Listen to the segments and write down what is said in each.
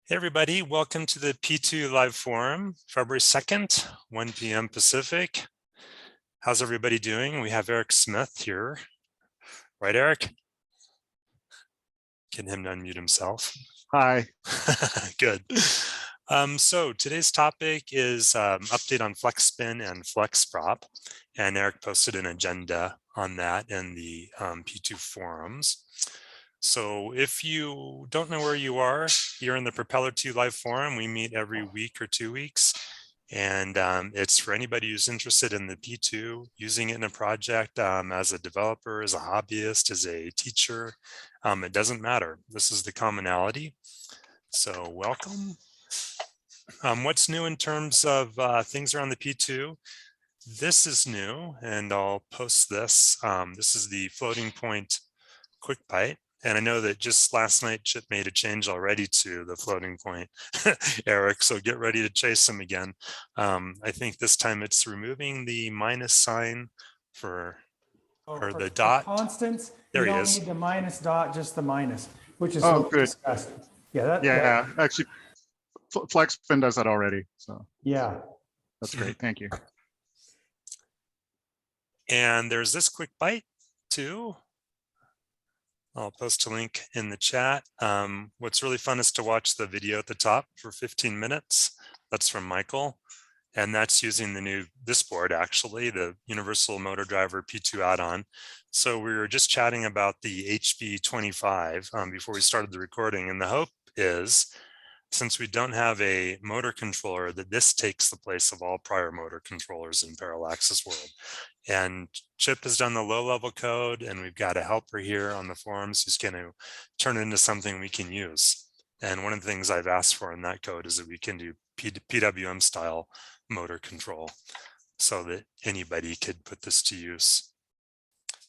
Hey everybody, welcome to the P2 Live Forum, February 2nd, 1 p.m. Pacific. How's everybody doing? We have Eric Smith here. Right, Eric? Get him to unmute himself. Hi. Good. So today's topic is update on FlexSpin and FlexProp. And Eric posted an agenda on that in the P2 forums. So if you don't know where you are, you're in the Propeller 2 live forum. We meet every week or 2 weeks. And it's for anybody who's interested in the P2, using it in a project as a developer, as a hobbyist, as a teacher. It doesn't matter. This is the commonality. So welcome. What's new in terms of things around the P2? This is new, and I'll post this. This is the floating point quick byte. And I know that just last night, Chip made a change already to the floating point, Eric, so get ready to chase him again. I think this time it's removing the minus sign for the dot. For constants, there you he don't is. need the minus dot, just the minus, which is Oh, what we good. discussed. Yeah, Yeah, actually, FlexSpin does that already. So yeah, that's great. Thank you. And there's this quick byte too. I'll post a link in the chat. What's really fun is to watch the video at the top for 15 minutes. That's from Michael. And that's using the new, this board actually, the Universal Motor Driver P2 add-on. So we were just chatting about the HB25 before we started the recording. And the hope is, since we don't have a motor controller, that this takes the place of all prior motor controllers in Parallax's world. And Chip has done the low-level code, and we've got a helper here on the forums who's going to turn it into something we can use. And one of the things I've asked for in that code is that we can do PWM style motor control so that anybody could put this to use.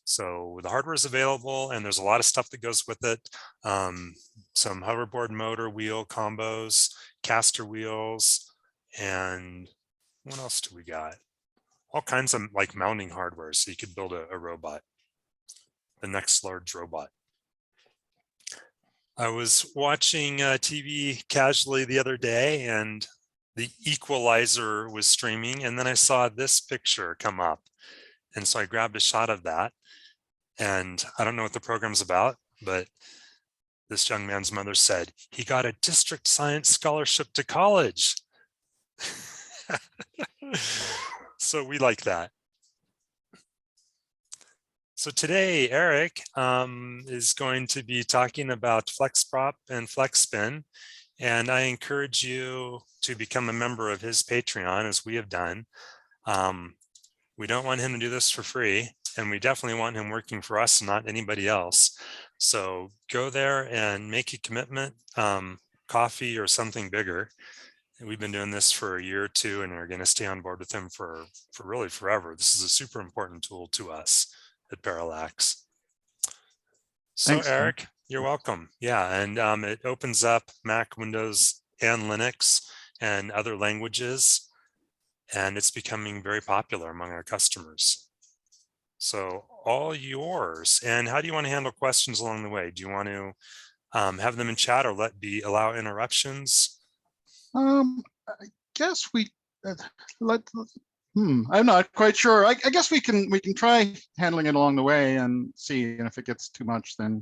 So the hardware is available, and there's a lot of stuff that goes with it. Some hoverboard motor wheel combos, caster wheels, and what else do we got? All kinds of like mounting hardware, so you could build a robot, the next large robot. I was watching TV casually the other day, and the Equalizer was streaming, and then I saw this picture come up. And so I grabbed a shot of that. And I don't know what the program's about, but this young man's mother said he got a district science scholarship to college. So we like that. So today, Eric is going to be talking about FlexProp and FlexSpin. And I encourage you to become a member of his Patreon, as we have done. We don't want him to do this for free, and we definitely want him working for us, not anybody else. So go there and make a commitment, coffee or something bigger. We've been doing this for a year or two, and we're going to stay on board with him for really forever. This is a super important tool to us at Parallax. So thanks, Eric, Ken. You're welcome. Yeah, and it opens up Mac, Windows, and Linux and other languages, and it's becoming very popular among our customers. So all yours. And how do you want to handle questions along the way? Do you want to have them in chat or allow interruptions? I guess we I'm not quite sure. I guess we can try handling it along the way and see. And if it gets too much, then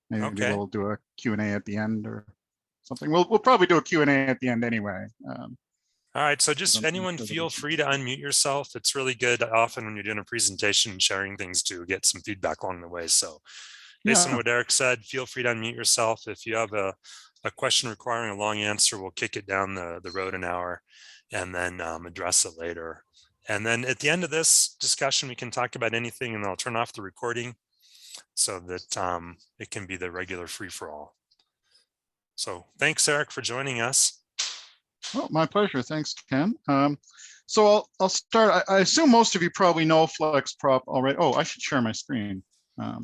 maybe we'll do a Q&A at the end or something. We'll probably do a Q&A at the end anyway. All right, so just anyone feel free to unmute yourself. It's really good often when you're doing a presentation, sharing things to get some feedback along the way. So based on what Eric said, feel free to unmute yourself. If you have a question requiring a long answer, we'll kick it down the road an hour and then address it later. And then at the end of this discussion, we can talk about anything, and I'll turn off the recording so that it can be the regular free-for-all. So thanks, Eric, for joining us. Oh, my pleasure. Thanks, Ken. So I'll start. I assume most of you probably know FlexProp already. Oh, I should share my screen. Let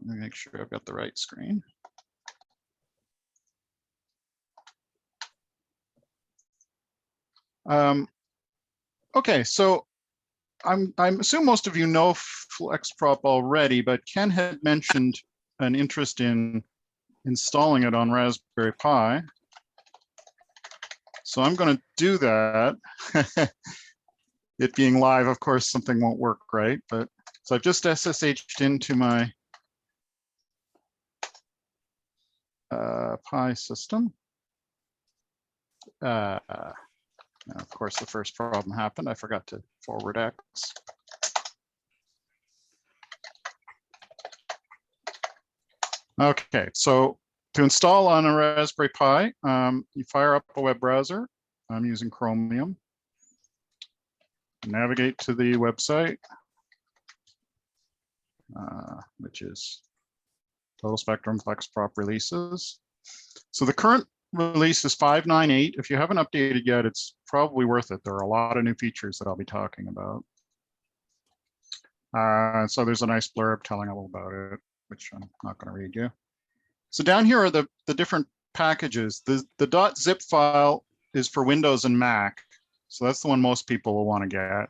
me make sure I've got the right screen. Okay, so I'm assuming most of you know FlexProp already, but Ken had mentioned an interest in installing it on Raspberry Pi. So I'm going to do that. It being live, of course, something won't work right, but so I've just SSH'd into my Pi system. Of course, the first problem happened. I forgot to forward X. Okay, so to install on a Raspberry Pi, you fire up a web browser. I'm using Chromium. Navigate to the website, which is Total Spectrum FlexProp releases. So the current release is 5.9.8. If you haven't updated yet, it's probably worth it. There are a lot of new features that I'll be talking about. So there's a nice blurb telling a little about it, which I'm not going to read you. So down here are the different packages. The .zip file is for Windows and Mac. So that's the one most people will want to get.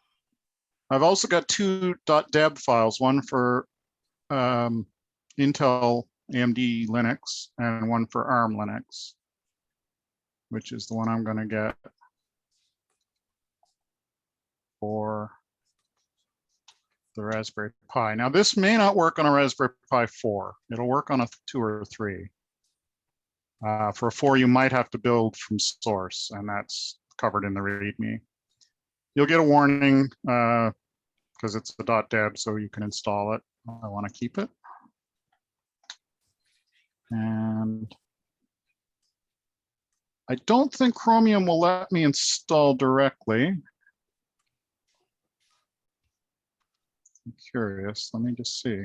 I've also got two .deb files, one for Intel AMD Linux and one for ARM Linux, which is the one I'm going to get for the Raspberry Pi. Now, this may not work on a Raspberry Pi 4. It'll work on a 2 or 3. For a 4, you might have to build from source, and that's covered in the README. You'll get a warning because it's the .deb, so you can install it. I want to keep it. And I don't think Chromium will let me install directly. I'm curious. Let me just see.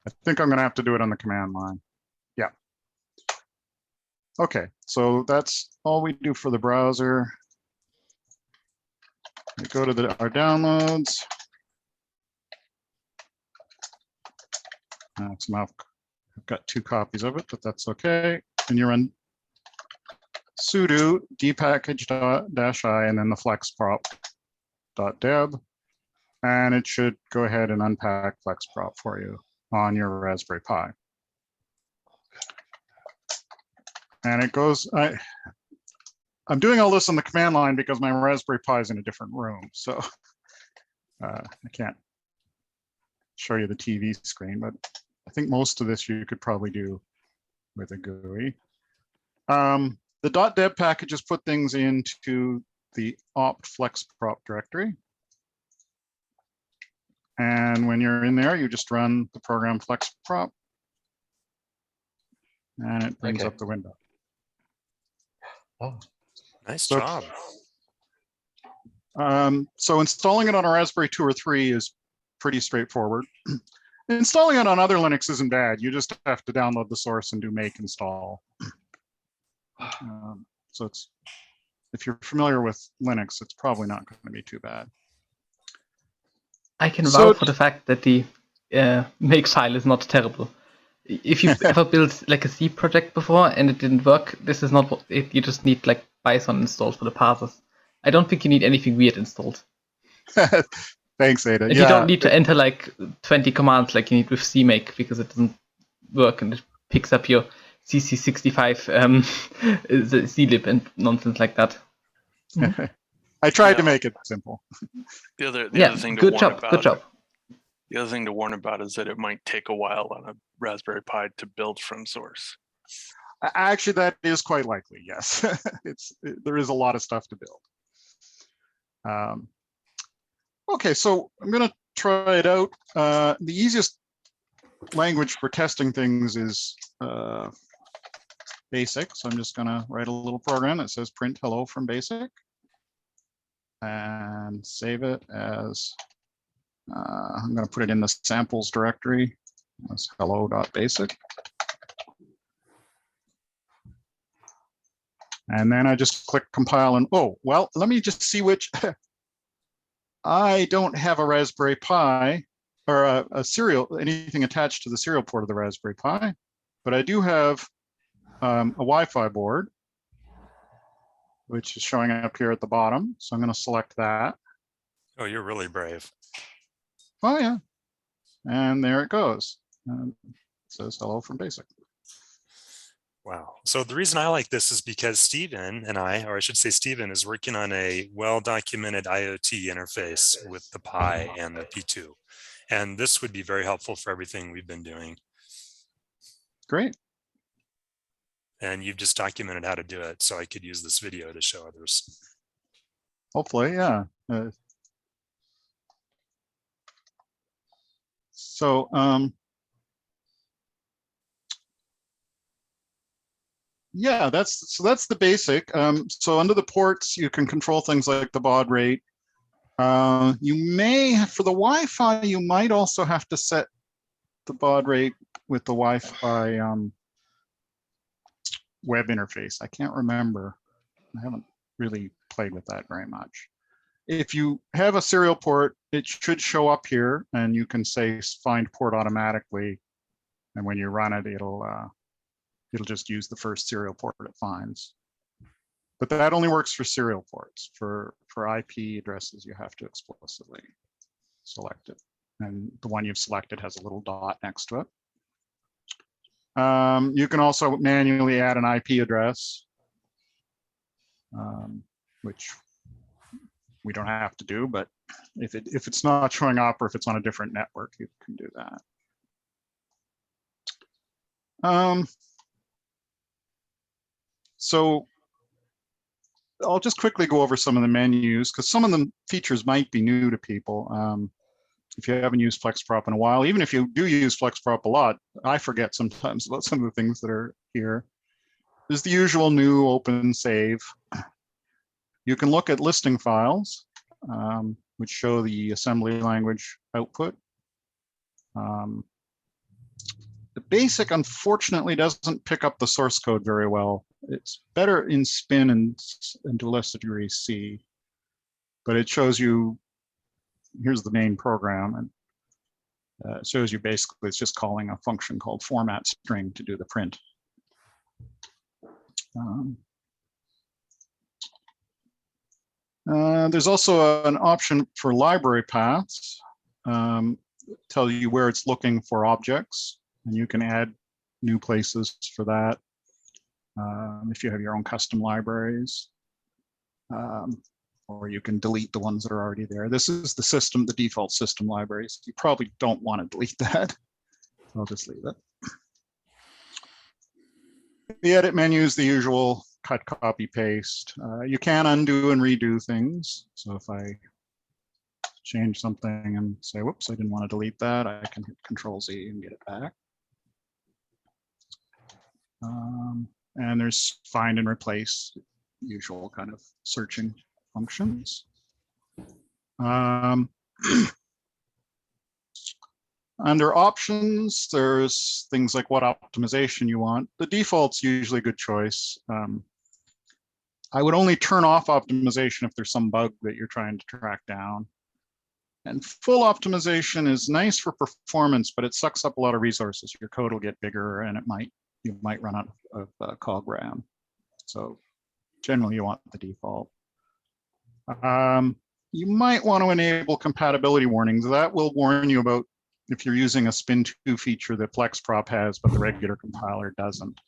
I think I'm going to have to do it on the command line. Yeah. Okay, so that's all we do for the browser. We go to our downloads. I've got 2 copies of it, but that's okay. And you run sudo dpackage-i and then the flexprop.deb. And it should go ahead and unpack FlexProp for you on your Raspberry Pi. And it goes, I'm doing all this on the command line because my Raspberry Pi is in a different room. So I can't show you the TV screen, but I think most of this you could probably do with a GUI. The .deb packages put things into the opt FlexProp directory. And when you're in there, you just run the program FlexProp, and it brings up the window. Oh, nice job. So installing it on a Raspberry 2 or 3 is pretty straightforward. Installing it on other Linux isn't bad. You just have to download the source and do make install. So it's, if you're familiar with Linux, it's probably not going to be too bad. I can vouch for the fact that the make file is not terrible. If you've ever built like a C project before and it didn't work, this is not what it, you just need like Python installed for the parsers. I don't think you need anything weird installed. Thanks, Ada. And you don't need to enter like 20 commands like you need with CMake because it doesn't work and it picks up your CC65 zlib and nonsense like that. I tried to make it simple. The other thing to good warn job. about, Good job. The other thing to warn about is that it might take a while on a Raspberry Pi to build from source. Actually, that is quite likely. Yes, there is a lot of stuff to build. Okay, so I'm going to try it out. The easiest language for testing things is BASIC. So I'm just going to write a little program that says print hello from BASIC and save it as, I'm going to put it in the samples directory as hello.basic. And then I just click compile and, oh, well, let me just see which, I don't have a Raspberry Pi or a serial, anything attached to the serial port of the Raspberry Pi, but I do have a Wi-Fi board, which is showing up here at the bottom. So I'm going to select that. Oh, you're really brave. Oh, yeah. And there it goes. says hello from basic. Wow. So the reason I like this is because Stephen and I, or I should say Stephen, is working on a well-documented IoT interface with the Pi and the P2. And this would be very helpful for everything we've been doing. Great. And you've just documented how to do it, so I could use this video to show others. Hopefully, yeah. So yeah, that's the basic. So under the ports, you can control things like the baud rate. You may, for the Wi-Fi, you might also have to set the baud rate with the Wi-Fi web interface. I can't remember. I haven't really played with that very much. If you have a serial port, it should show up here, and you can say find port automatically. And when you run it, it'll just use the first serial port it finds. But that only works for serial ports. For IP addresses, you have to explicitly select it. And the one you've selected has a little dot next to it. You can also manually add an IP address, which we don't have to do, but if it's not showing up or if it's on a different network, you can do that. So I'll just quickly go over some of the menus because some of the features might be new to people. If you haven't used FlexProp in a while, even if you do use FlexProp a lot, I forget sometimes about some of the things that are here. There's the usual new open save. You can look at listing files, which show the assembly language output. The basic, unfortunately, doesn't pick up the source code very well. It's better in Spin and to a lesser degree C, but it shows you, here's the main program, and it shows you basically it's just calling a function called format string to do the print. There's also an option for library paths, tell you where it's looking for objects, and you can add new places for that if you have your own custom libraries. Or you can delete the ones that are already there. This is the system, the default system libraries. You probably don't want to delete that. I'll just leave it. The edit menu is the usual cut, copy, paste. You can undo and redo things. So if I change something and say, whoops, I didn't want to delete that, I can hit Control Z and get it back. And there's find and replace, usual kind of searching functions. Under options, there's things like what optimization you want. The default's usually a good choice. I would only turn off optimization if there's some bug that you're trying to track down. And full optimization is nice for performance, but it sucks up a lot of resources. Your code will get bigger, and you might run out of cog RAM. So generally, you want the default. You might want to enable compatibility warnings. That will warn you about if you're using a Spin 2 feature that FlexProp has, but the regular compiler doesn't.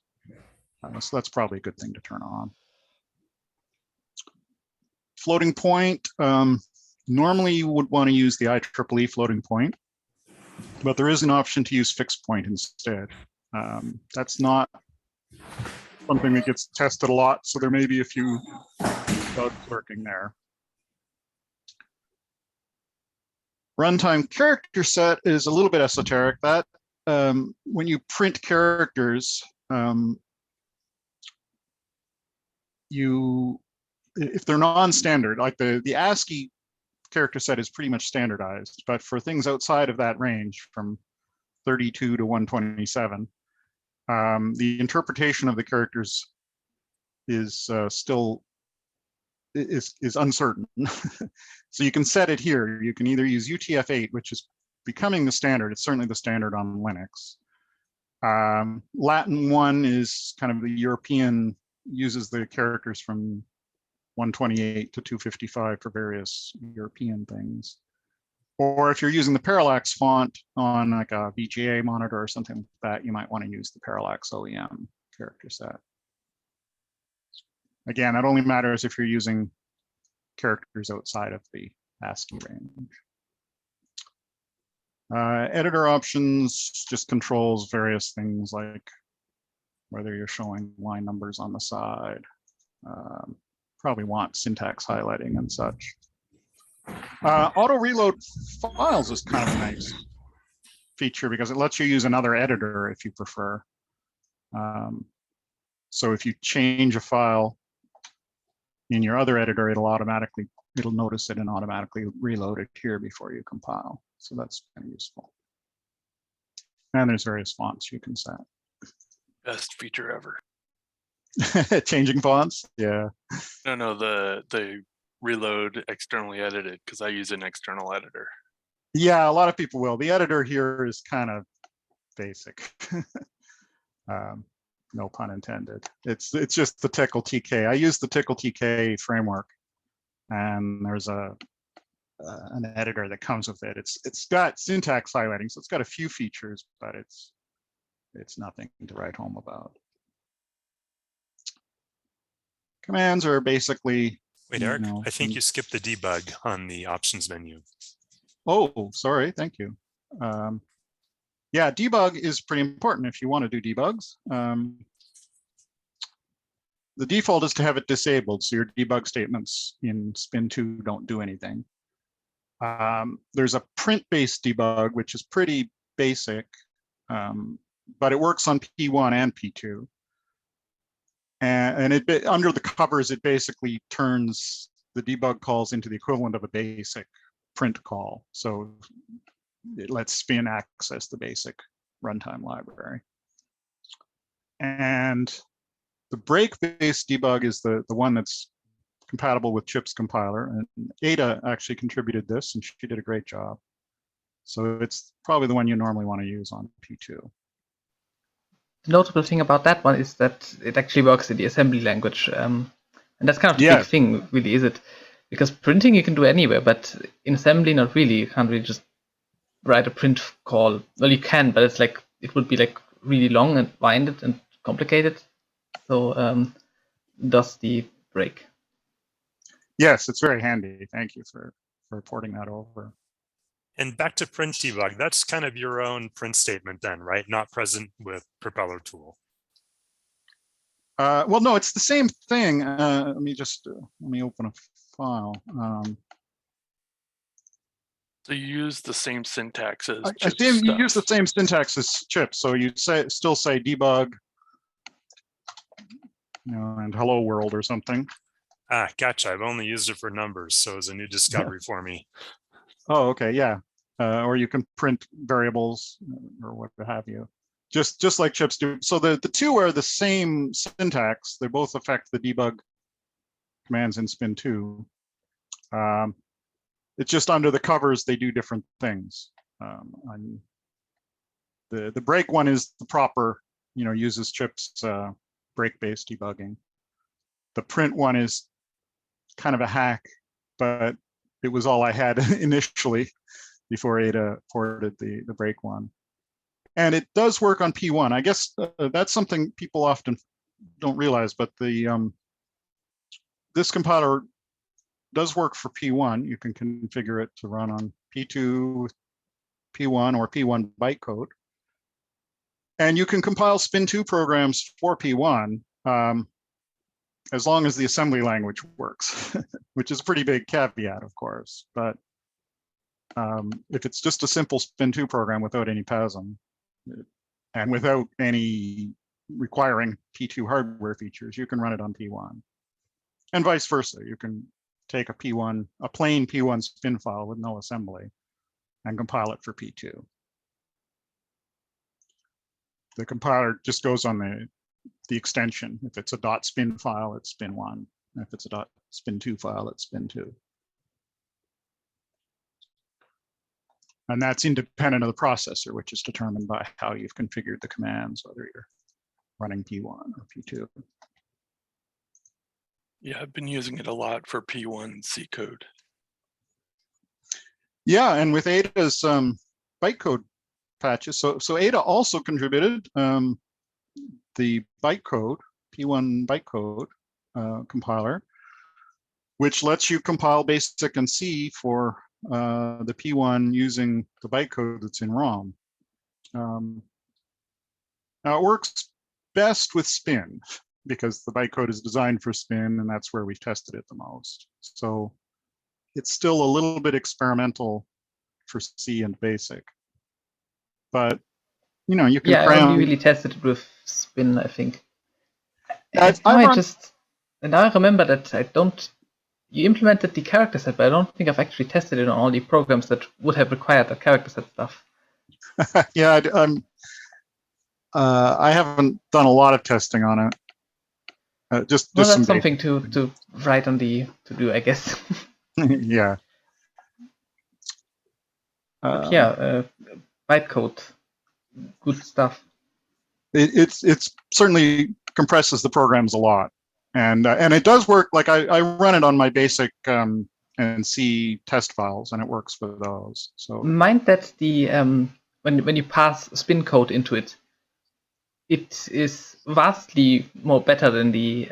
So that's probably a good thing to turn on. Floating point. Normally, you would want to use the IEEE floating point, but there is an option to use fixed point instead. That's not something that gets tested a lot, so there may be a few bugs lurking there. Runtime character set is a little bit esoteric. That when you print characters, if they're non-standard, like the ASCII character set is pretty much standardized, but for things outside of that range, from 32 to 127, the interpretation of the characters is still uncertain. So you can set it here. You can either use UTF-8, which is becoming the standard. It's certainly the standard on Linux. Latin 1 is kind of the European, uses the characters from 128 to 255 for various European things. Or if you're using the parallax font on like a VGA monitor or something like that, you might want to use the parallax OEM character set. Again, that only matters if you're using characters outside of the ASCII range. Editor options just controls various things like whether you're showing line numbers on the side. Probably want syntax highlighting and such. Auto reload files is kind of a nice feature because it lets you use another editor if you prefer. So if you change a file in your other editor, it'll notice it and automatically reload it here before you compile. So that's kind of useful. And there's various fonts you can set. Best feature ever. Changing fonts, yeah. No, the reload externally edited, because I use an external editor. Yeah, a lot of people will. The editor here is kind of basic. No pun intended. It's just the Tickle TK. I use the Tickle TK framework, and there's an editor that comes with it. It's got syntax highlighting, so it's got a few features, but it's nothing to write home about. Commands are basically. Wait, Eric, I think you skipped the debug on the options menu. Oh, sorry. Thank you. Yeah, debug is pretty important if you want to do debugs. The default is to have it disabled, so your debug statements in Spin2 don't do anything. There's a print-based debug, which is pretty basic, but it works on P1 and P2. And under the covers, it basically turns the debug calls into the equivalent of a basic print call. So it lets Spin access the basic runtime library. And the break-based debug is the one that's compatible with Chip's compiler. And Ada actually contributed this, and she did a great job. So it's probably the one you normally want to use on P2. The notable thing about that one is that it actually works in the assembly language. And that's kind of the big thing, really, is it? Because printing you can do anywhere, but in assembly, not really. You can't really just write a print call. Well, you can, but it's like it would be like really long and winded and complicated. So does the break. Yes, it's very handy. Thank you for porting that over. And back to print debug, that's kind of your own print statement then, right? Not present with Propeller tool. Well, no, it's the same thing. Let me open a file. So you use the same syntax as I think you use the same syntax as Chip. So you still say debug, and hello world or something. Ah, gotcha. I've only used it for numbers, so it's a new discovery for me. Oh, okay, yeah. Or you can print variables or what have you. Just like Chips do. So the two are the same syntax. They both affect the debug commands in Spin2. It's just under the covers, they do different things. The break one is the proper, uses Chip's break-based debugging. The print one is kind of a hack, but it was all I had initially before Ada ported the break one. And it does work on P1. I guess that's something people often don't realize, but this compiler does work for P1. You can configure it to run on P2, P1, or P1 bytecode. And you can compile Spin2 programs for P1 as long as the assembly language works, which is a pretty big caveat, of course. But if it's just a simple Spin2 program without any PASM and without any requiring P2 hardware features, you can run it on P1. And vice versa. You can take a plain P1 spin file with no assembly and compile it for P2. The compiler just goes on the extension. If it's a .spin file, it's spin1. If it's a .spin2 file, it's spin2. And that's independent of the processor, which is determined by how you've configured the commands, whether you're running P1 or P2. Yeah, I've been using it a lot for P1 C code. Yeah, and with Ada's bytecode patches, so Ada also contributed the bytecode, P1 bytecode compiler, which lets you compile BASIC and C for the P1 using the bytecode that's in ROM. Now it works best with Spin because the bytecode is designed for Spin, and that's where we've tested it the most. So it's still a little bit experimental for C and BASIC, but you know, you can Yeah, I cram. only really tested it with Spin, I think. I've And now I remember that you implemented the character set, but I don't think I've actually tested it on all the programs that would have required that character set stuff. Yeah, I haven't done a lot of testing on it. Just Well, some that's something to write on the to do, I guess. yeah. But yeah, bytecode, good stuff. It's certainly compresses the programs a lot, and it does work. Like I run it on my BASIC and C test files, and it works for those. So mind that the when you pass spin code into it, it is vastly more better than the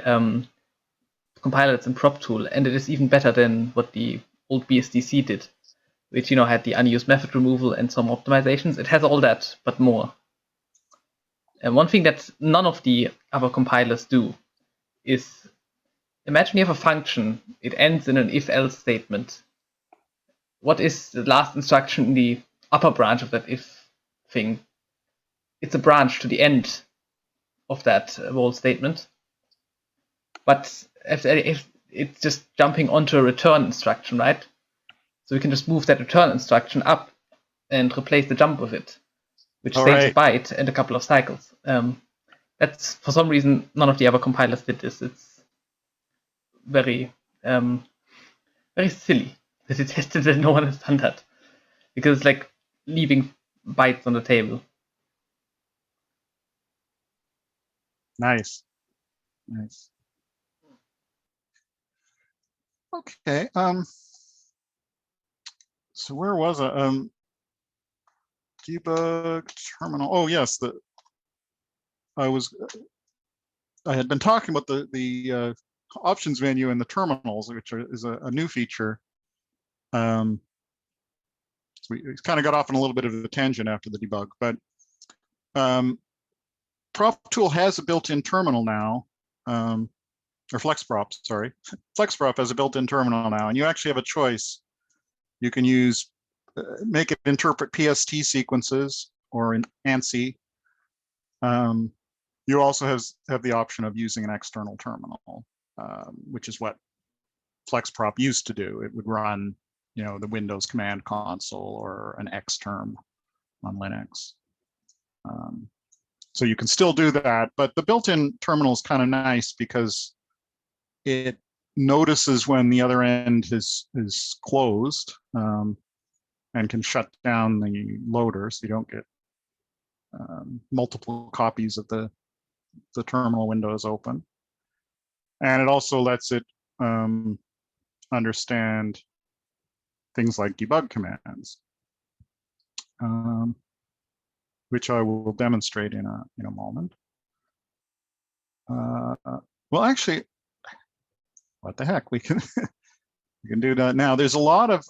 compiler that's in Prop Tool, and it is even better than what the old BSDC did, which had the unused method removal and some optimizations. It has all that, but more. And one thing that none of the other compilers do is, imagine you have a function, it ends in an if-else statement. What is the last instruction in the upper branch of that if thing? It's a branch to the end of that whole statement. But if it's just jumping onto a return instruction, right? So we can just move that return instruction up and replace the jump with it, which saves a byte and a couple of cycles. That's, for some reason, none of the other compilers did this. It's very, very silly that it tested that no one has done that, because it's like leaving bytes on the table. nice. Okay. So where was I? Debug terminal. Oh yes, I had been talking about the options menu in the terminals, which is a new feature. So we kind of got off on a little bit of a tangent after the debug, but Prop Tool has a built-in terminal now, or FlexProp, sorry. FlexProp has a built-in terminal now, and you actually have a choice. You can use, make it interpret PST sequences or in ANSI. You also have the option of using an external terminal, which is what FlexProp used to do. It would run, the Windows command console or an Xterm on Linux. So you can still do that, but the built-in terminal is kind of nice because it notices when the other end is closed and can shut down the loader, so you don't get multiple copies of the terminal windows open. And it also lets it understand things like debug commands, which I will demonstrate in a moment. Well, actually, what the heck? We can do that now. There's a lot of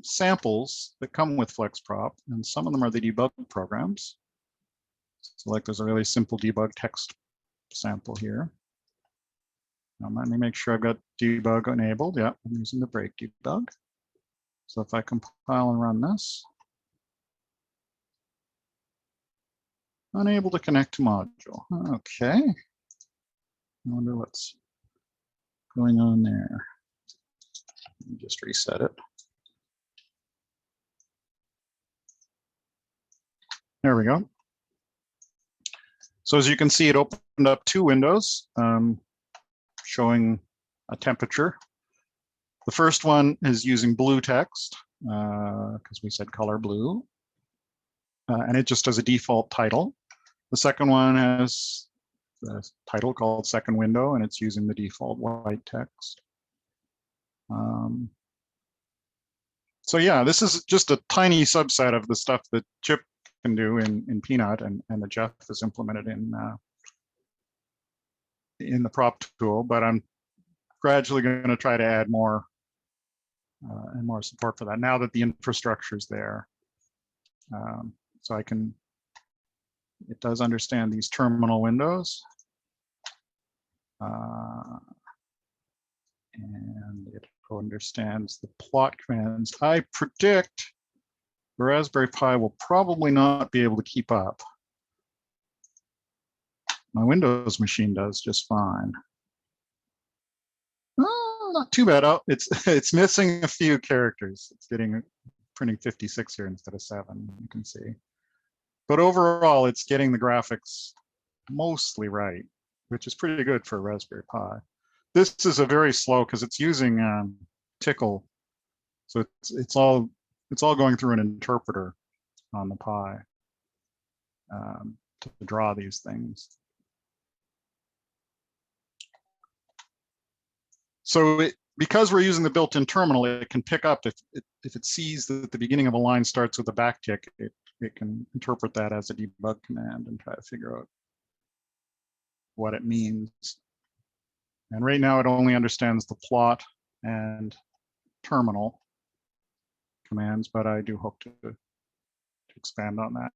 samples that come with FlexProp, and some of them are the debug programs. So like there's a really simple debug text sample here. Now let me make sure I've got debug enabled. Yeah, I'm using the break debug. So if I compile and run this, unable to connect to module. Okay. I wonder what's going on there. Let me just reset it. There we go. So as you can see, it opened up two windows showing a temperature. The first one is using blue text because we said color blue, and it just has a default title. The second one has a title called second window, and it's using the default white text. So yeah, this is just a tiny subset of the stuff that Chip can do in Peanut, and that Jeff has implemented in the prop tool. But I'm gradually going to try to add more and more support for that now that the infrastructure is there. So I can. It does understand these terminal windows. And it understands the plot commands. I predict the Raspberry Pi will probably not be able to keep up. My Windows machine does just fine. Oh, not too bad. Oh, it's missing a few characters. It's printing 56 here instead of 7, you can see. But overall, it's getting the graphics mostly right, which is pretty good for a Raspberry Pi. This is a very slow because it's using Tickle, so it's all going through an interpreter on the Pi to draw these things. So because we're using the built-in terminal, it can pick up if it sees that the beginning of a line starts with a backtick, it can interpret that as a debug command and try to figure out what it means. And right now it only understands the plot and terminal commands, but I do hope to expand on that.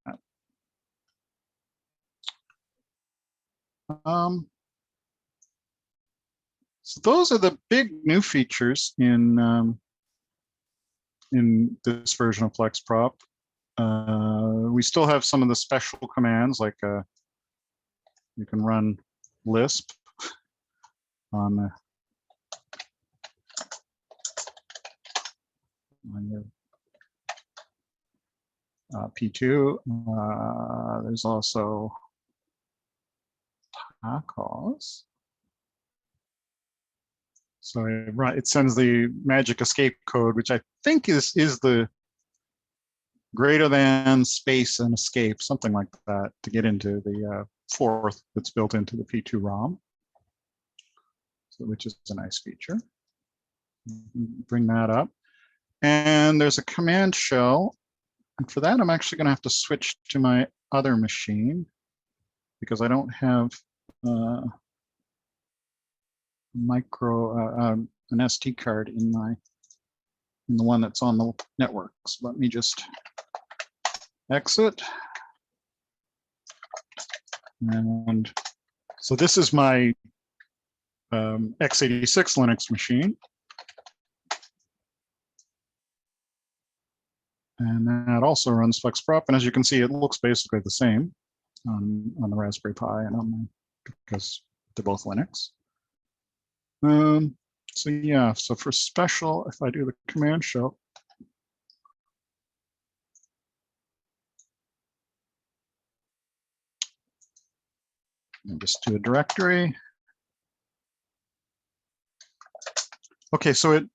So those are the big new features in this version of FlexProp. We still have some of the special commands, like you can run Lisp on your P2. There's also tacos. So it sends the magic escape code, which I think is the greater than space and escape, something like that, to get into the fourth that's built into the P2 ROM, so, which is a nice feature. Bring that up. And there's a command shell. And for that, I'm actually going to have to switch to my other machine because I don't have an SD card in the one that's on the network. So let me just exit. And so this is my x86 Linux machine. And that also runs FlexProp. And as you can see, it looks basically the same on the Raspberry Pi and on because they're both Linux. So yeah, so for special, if I do the command shell, and just do a directory. Okay, so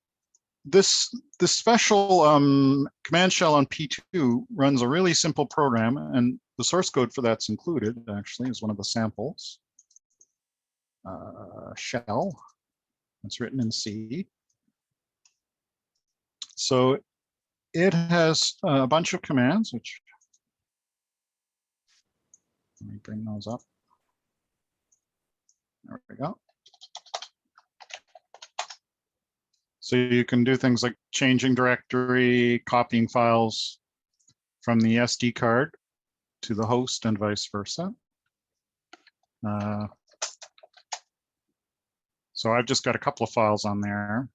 this special command shell on P2 runs a really simple program, and the source code for that's included, actually, is one of the samples. Shell, it's written in C. So it has a bunch of commands, which, let me bring those up. There we go. So you can do things like changing directory, copying files from the SD card to the host and vice versa. So I've just got a couple of files on there,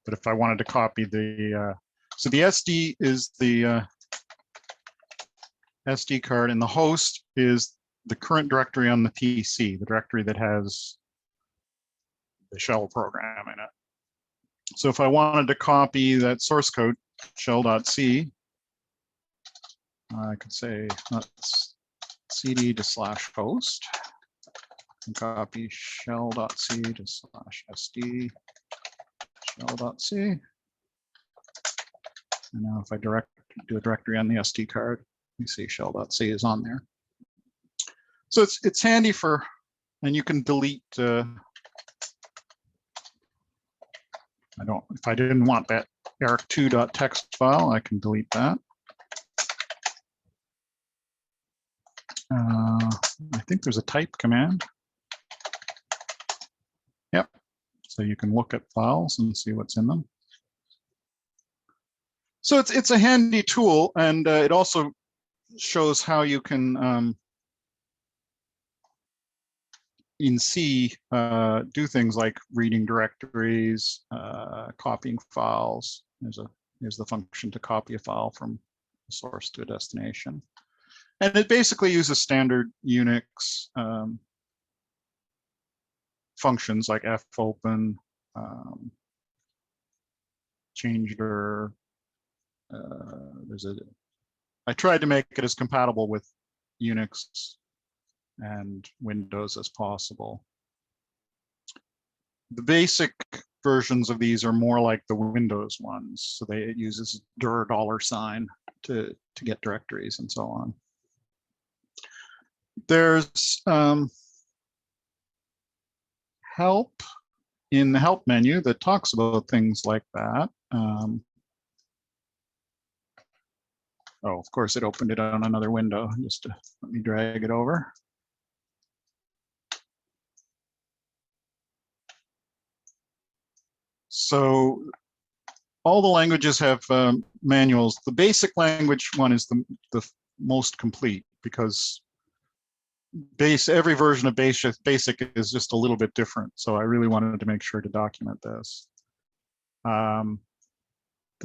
but if I wanted to copy so the SD is the SD card, and the host is the current directory on the PC, the directory that has the shell program in it. So if I wanted to copy that source code, shell.c, I could say cd to /host and copy shell.c to /sd shell.c. And now if I do a directory on the SD card, you see shell.c is on there. So it's handy for, and you can delete. If I didn't want that eric2.txt file. I can delete that. I think there's a type command. Yep. So you can look at files and see what's in them. So it's a handy tool, and it also shows how you can in C do things like reading directories, copying files. There's the function to copy a file from a source to a destination. And it basically uses standard Unix functions like fopen, changedir. I tried to make it as compatible with Unix and Windows as possible. The basic versions of these are more like the Windows ones. So it uses dir $sign to get directories and so on. There's help in the help menu that talks about things like that. Oh, of course, it opened it on another window. Just let me drag it over. So all the languages have manuals. The basic language one is the most complete, because every version of basic is just a little bit different. So I really wanted to make sure to document this. The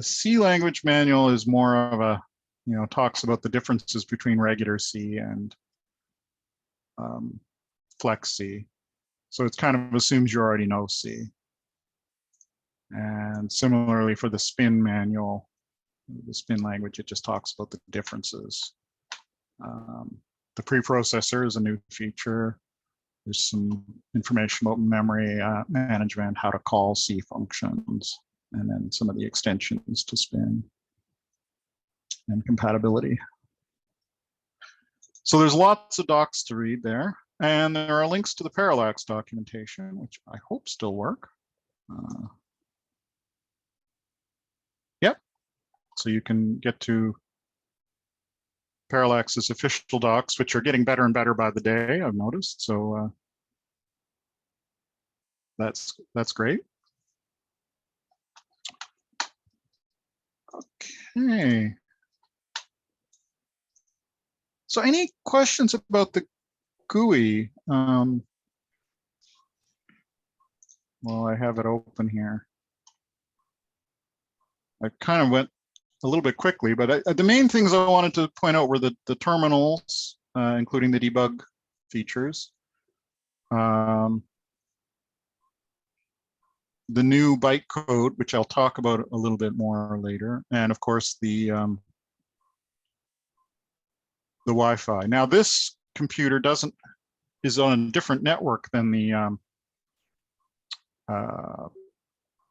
C language manual is more of a, talks about the differences between regular C and Flex C. So it kind of assumes you already know C. And similarly for the Spin manual, the Spin language, it just talks about the differences. The preprocessor is a new feature. There's some information about memory management, how to call C functions, and then some of the extensions to Spin and compatibility. So there's lots of docs to read there. And there are links to the parallax documentation, which I hope still work. Yep. So you can get to Parallax's official docs, which are getting better and better by the day, I've noticed. So that's great. Okay. So any questions about the GUI? Well, I have it open here. I kind of went a little bit quickly, but the main things I wanted to point out were the terminals, including the debug features, the new byte code, which I'll talk about a little bit more later, and of course the Wi-Fi. Now this computer is on a different network than the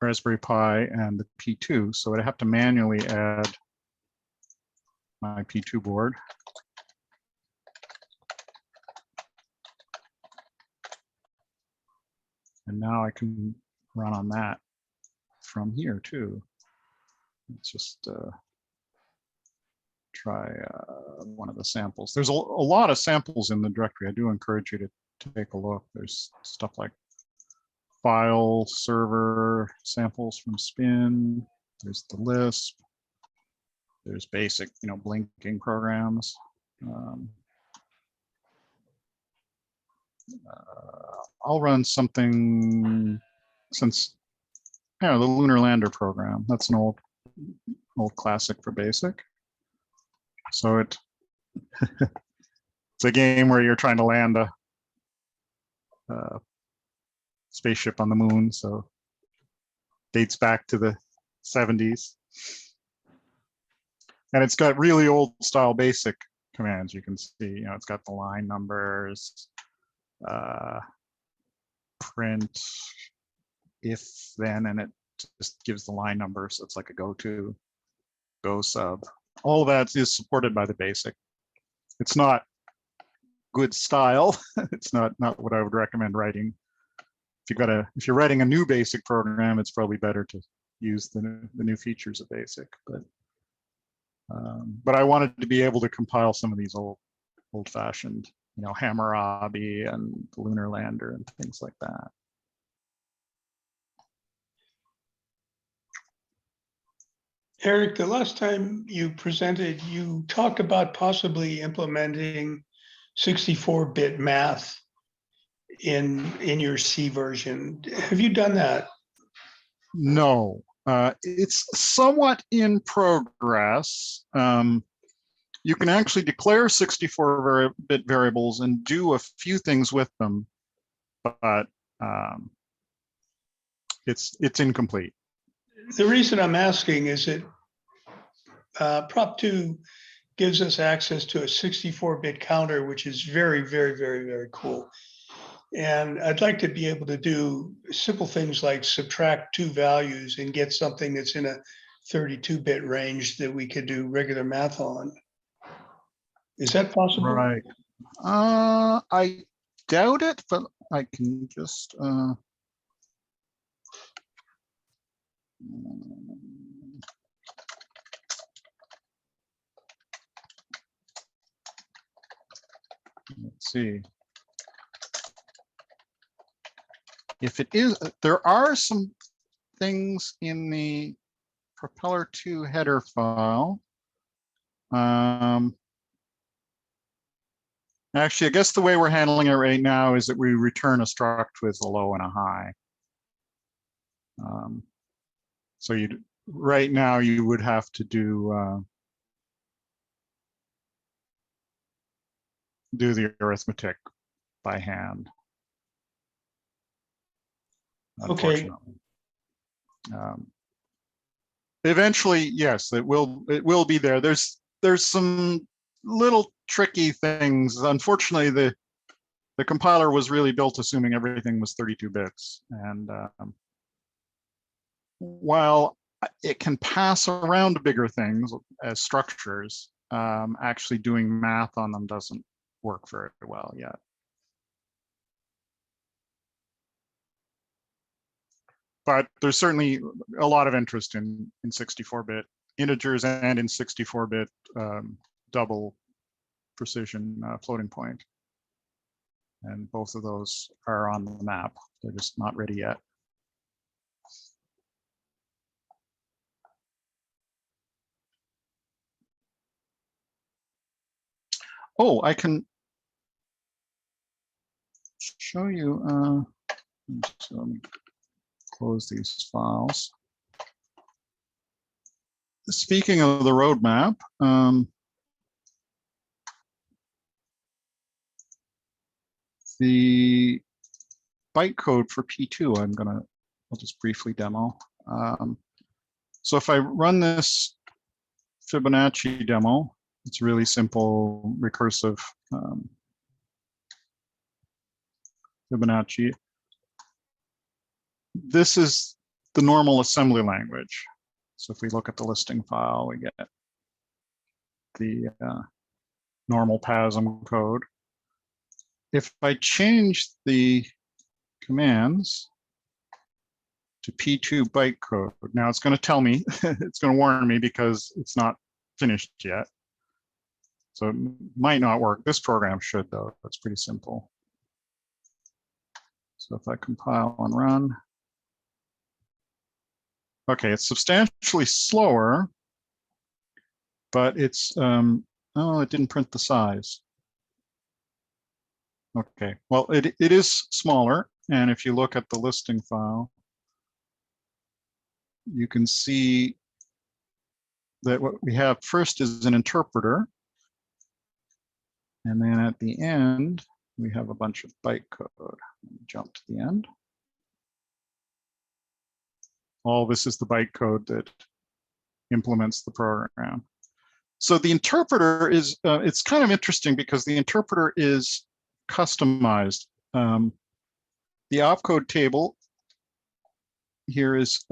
Raspberry Pi and the P2, so I'd have to manually add my P2 board. And now I can run on that from here too. Let's just try one of the samples. There's a lot of samples in the directory. I do encourage you to take a look. There's stuff like file server samples from Spin. There's the Lisp. There's basic, blinking programs. I'll run something since, the Lunar Lander program. That's an old classic for basic. So it's a game where you're trying to land a spaceship on the moon, so dates back to the 70s. And it's got really old style basic commands. You can see, it's got the line numbers, print, if, then, and it just gives the line number. So it's like a go sub. All of that is supported by the basic. It's not good style. It's not what I would recommend writing. If you're writing a new basic program, it's probably better to use the new features of BASIC, but I wanted to be able to compile some of these old-fashioned, Hammurabi and the lunar lander and things like that. Eric, the last time you presented, you talked about possibly implementing 64-bit math in your C version. Have you done that? No, it's somewhat in progress. You can actually declare 64-bit variables and do a few things with them, but it's incomplete. The reason I'm asking is that Prop 2 gives us access to a 64-bit counter, which is very, very, very, very cool. And I'd like to be able to do simple things like subtract two values and get something that's in a 32-bit range that we could do regular math on. Is that possible? Right. I doubt it, but I can just let's see. If it is, there are some things in the Propeller 2 header file. Actually, I guess the way we're handling it right now is that we return a struct with a low and a high. So right now you would have to do the arithmetic by hand. Okay. Eventually, yes, it will be there. There's some little tricky things. Unfortunately, the compiler was really built assuming everything was 32 bits, and while it can pass around bigger things as structures, actually doing math on them doesn't work very well yet. But there's certainly a lot of interest in 64-bit integers and in 64-bit double precision floating point. And both of those are on the map. They're just not ready yet. Oh, I can show you. So let me close these files. Speaking of the roadmap, the bytecode for P2, I'll just briefly demo. So if I run this Fibonacci demo, it's really simple recursive Fibonacci. This is the normal assembly language. So if we look at the listing file, we get the normal PASM code. If I change the commands to P2 bytecode, now it's going to tell me, it's going to warn me because it's not finished yet. So it might not work. This program should, though. It's pretty simple. So if I compile and run, okay, it's substantially slower, but it's, oh, it didn't print the size. Okay, well, it is smaller. And if you look at the listing file, you can see that what we have first is an interpreter. And then at the end, we have a bunch of bytecode. Jump to the end. All this is the bytecode that implements the program. So the interpreter is, it's kind of interesting because the interpreter is customized. The opcode table here is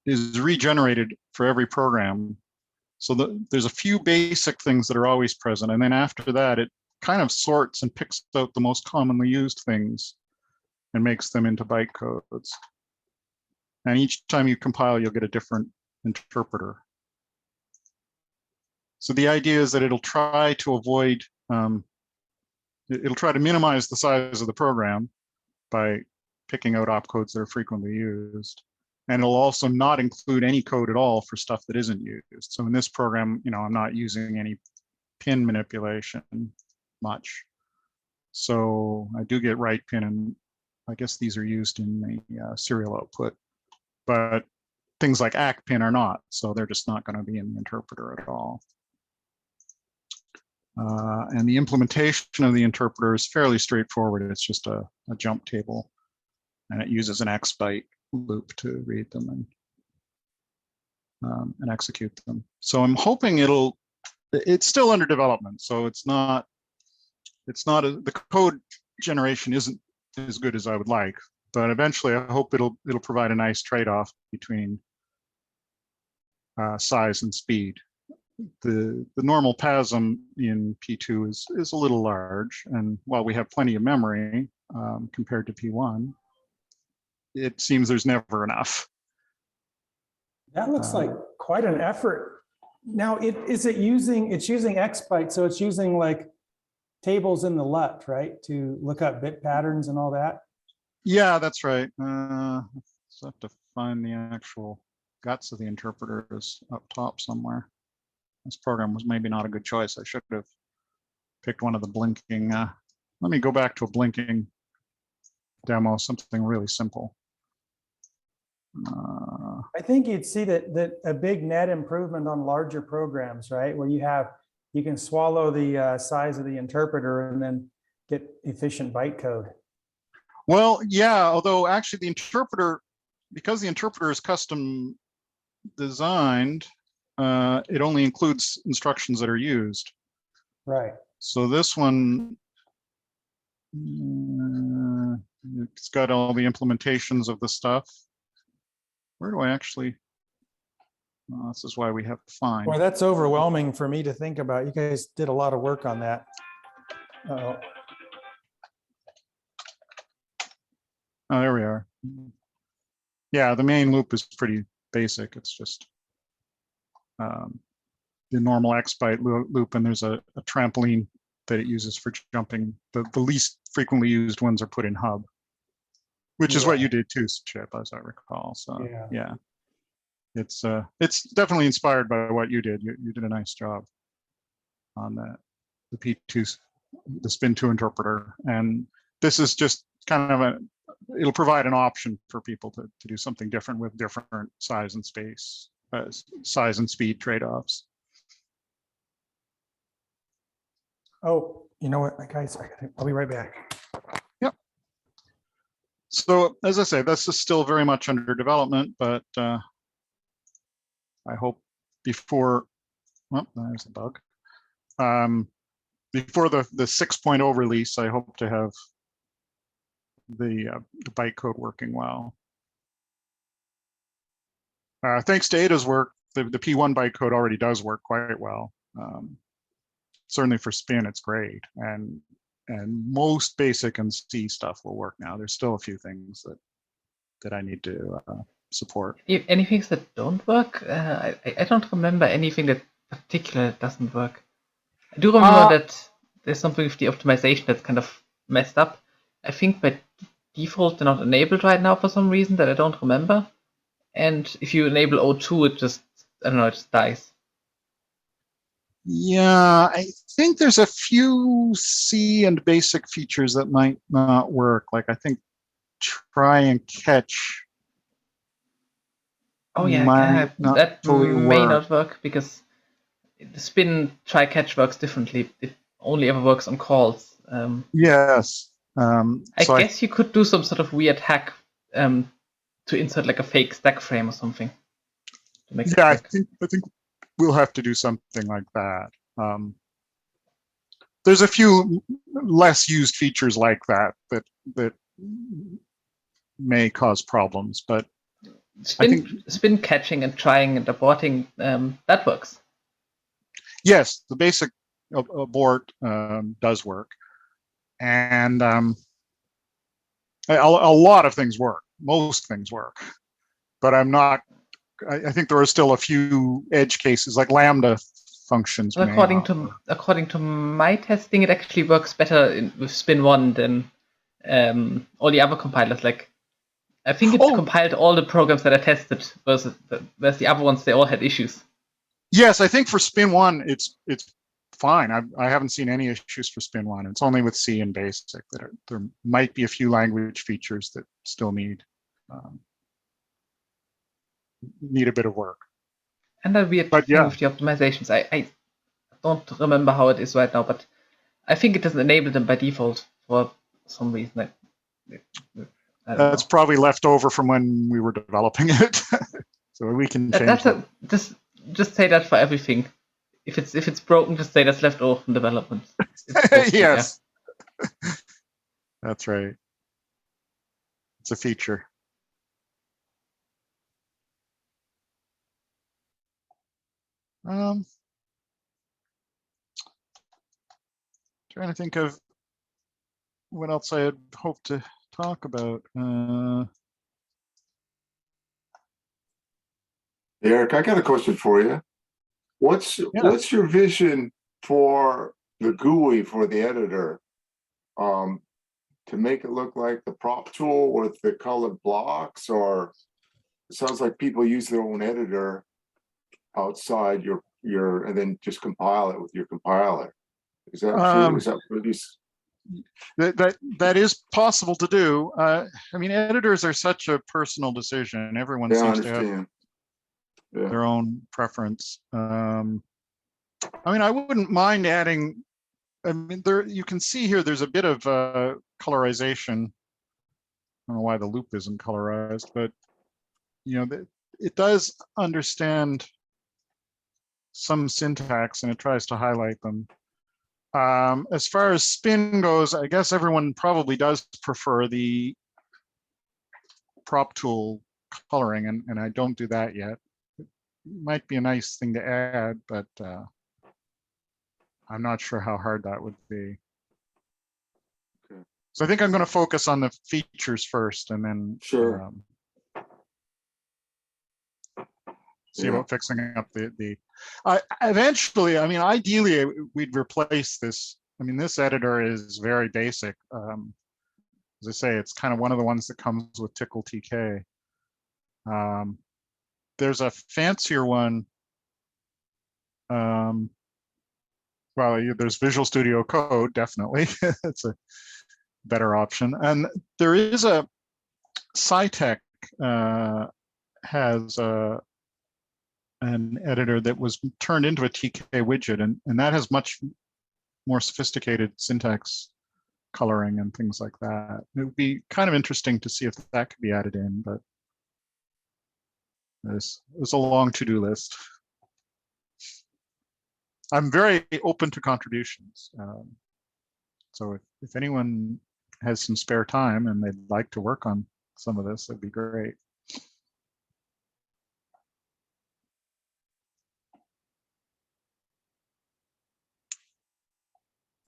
regenerated for every program. So there's a few basic things that are always present. And then after that, it kind of sorts and picks out the most commonly used things and makes them into bytecodes. And each time you compile, you'll get a different interpreter. So the idea is that it'll try to avoid, it'll try to minimize the size of the program by picking out opcodes that are frequently used. And it'll also not include any code at all for stuff that isn't used. So in this program, I'm not using any pin manipulation much. So I do get write pin, and I guess these are used in the serial output. But things like ACK pin are not, so they're just not going to be in the interpreter at all. And the implementation of the interpreter is fairly straightforward. It's just a jump table, and it uses an X-Byte loop to read them and execute them. So I'm hoping it's still under development, so the code generation isn't as good as I would like, but eventually I hope it'll provide a nice trade-off between size and speed. The normal PASM in P2 is a little large, and while we have plenty of memory compared to P1, it seems there's never enough. That looks like quite an effort. Now, it's using XByte, so it's using like tables in the LUT, right, to look up bit patterns and all that? Yeah, that's right. So I have to find the actual guts of the interpreters up top somewhere. This program was maybe not a good choice. I should have picked one of the blinking. Let me go back to a blinking demo, something really simple. I think you'd see that a big net improvement on larger programs, right? Where you can swallow the size of the interpreter and then get efficient bytecode. Well, yeah, although actually the interpreter, because the interpreter is custom designed, it only includes instructions that are used. Right. So this one, it's got all the implementations of the stuff. Where do I actually? This is why we have to find. Boy, that's overwhelming for me to think about. You guys did a lot of work on that. Oh, there we are. Yeah, the main loop is pretty basic. It's just the normal XByte loop, and there's a trampoline that it uses for jumping. The least frequently used ones are put in hub, which is what you did too, Chip, as I recall. So yeah. It's definitely inspired by what you did. You did a nice job on that, the P2, the Spin 2 interpreter. And this is just kind of it'll provide an option for people to do something different with different size and space, size and speed trade-offs. Oh, you know what, guys, I'll be right back. Yep. So as I say, this is still very much under development, but I hope before, well, there's a bug. Before the 6.0 release, I hope to have the bytecode working well. Thanks to Ada's work, the P1 bytecode already does work quite well. Certainly for Spin, it's great, and most basic and C stuff will work now. There's still a few things that I need to support. Any things that don't work? I don't remember anything that particular doesn't work. I do remember that there's something with the optimization that's kind of messed up. I think by default they're not enabled right now for some reason that I don't remember. And if you enable O2, it just, I don't know, it just dies. Yeah, I think there's a few C and basic features that might not work. Like I think try and catch. Oh yeah, that may not work because the Spin try catch works differently. It only ever works on calls. Yes. I guess you could do some sort of weird hack to insert like a fake stack frame or something. Yeah, I think we'll have to do something like that. There's a few less used features like that may cause problems, but Spin catching and trying and aborting, that works. Yes, the basic abort does work, and a lot of things work. Most things work, but I'm not. I think there are still a few edge cases, like Lambda functions. Well, according to my testing, it actually works better with Spin 1 than all the other compilers. Like, I think it's compiled all the programs that I tested, whereas the other ones, they all had issues. Yes, I think for Spin 1, it's fine. I haven't seen any issues for Spin 1. It's only with C and Basic that there might be a few language features that still need a bit of work. And that weird thing with the optimizations, I don't remember how it is right now, but I think it doesn't enable them by default for some reason. That's probably left over from when we were developing it, so we can change that. Just say that for everything. If it's broken, just say that's left over from development. Yes, that's right. It's a feature. Trying to think of what else I had hoped to talk about. Eric, I got a question for you. What's your vision for the GUI for the editor? To make it look like the prop tool with the colored blocks, or it sounds like people use their own editor outside your and then just compile it with your compiler. Is that true? Is that really? That is possible to do. I mean, editors are such a personal decision. Everyone seems to have their own preference. I mean, I wouldn't mind adding. I mean, you can see here there's a bit of colorization. I don't know why the loop isn't colorized, but you know, it does understand some syntax and it tries to highlight them. As far as Spin goes, I guess everyone probably does prefer the prop tool coloring, and I don't do that yet. It might be a nice thing to add, but I'm not sure how hard that would be. Okay. So I think I'm going to focus on the features first, and then see about fixing up the. Eventually, I mean, ideally, we'd replace this. I mean, this editor is very basic. As I say, it's kind of one of the ones that comes with Tickle TK. There's a fancier one. Well, there's Visual Studio Code, definitely. It's a better option. And there is a SciTech has an editor that was turned into a TK widget, and that has much more sophisticated syntax coloring and things like that. It would be kind of interesting to see if that could be added in, but there's a long to-do list. I'm very open to contributions. So if anyone has some spare time and they'd like to work on some of this, that'd be great.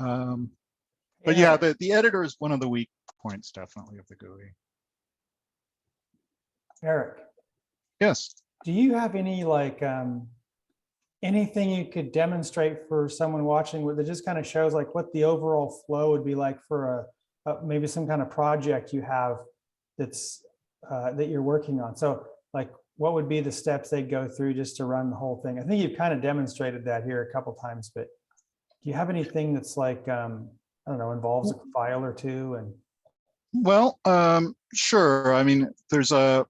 But yeah, the editor is one of the weak points, definitely, of the GUI. Eric. Yes. Do you have any like anything you could demonstrate for someone watching that just kind of shows like what the overall flow would be like for maybe some kind of project you have that's that you're working on? So like, what would be the steps they go through just to run the whole thing? I think you've kind of demonstrated that here a couple times, but do you have anything that's like, I don't know, involves a file or two? And well, sure. I mean, there's the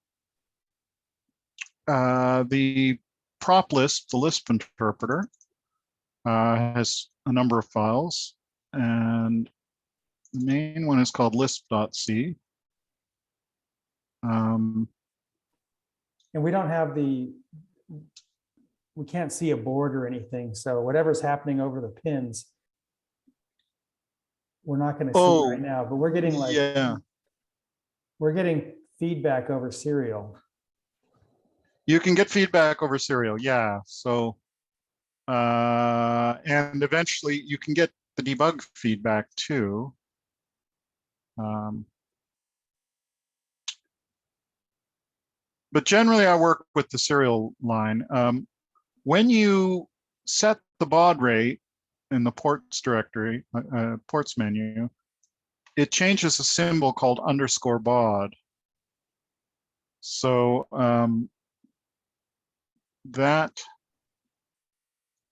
prop list, the Lisp interpreter, has a number of files, and the main one is called lisp.c. And we don't have we can't see a board or anything. So whatever's happening over the pins, we're not going to see right now, but we're getting like, we're getting feedback over serial. You can get feedback over serial, yeah. So, and eventually you can get the debug feedback too. but generally I work with the serial line. When you set the baud rate in the ports directory, ports menu, it changes a symbol called _baud. So that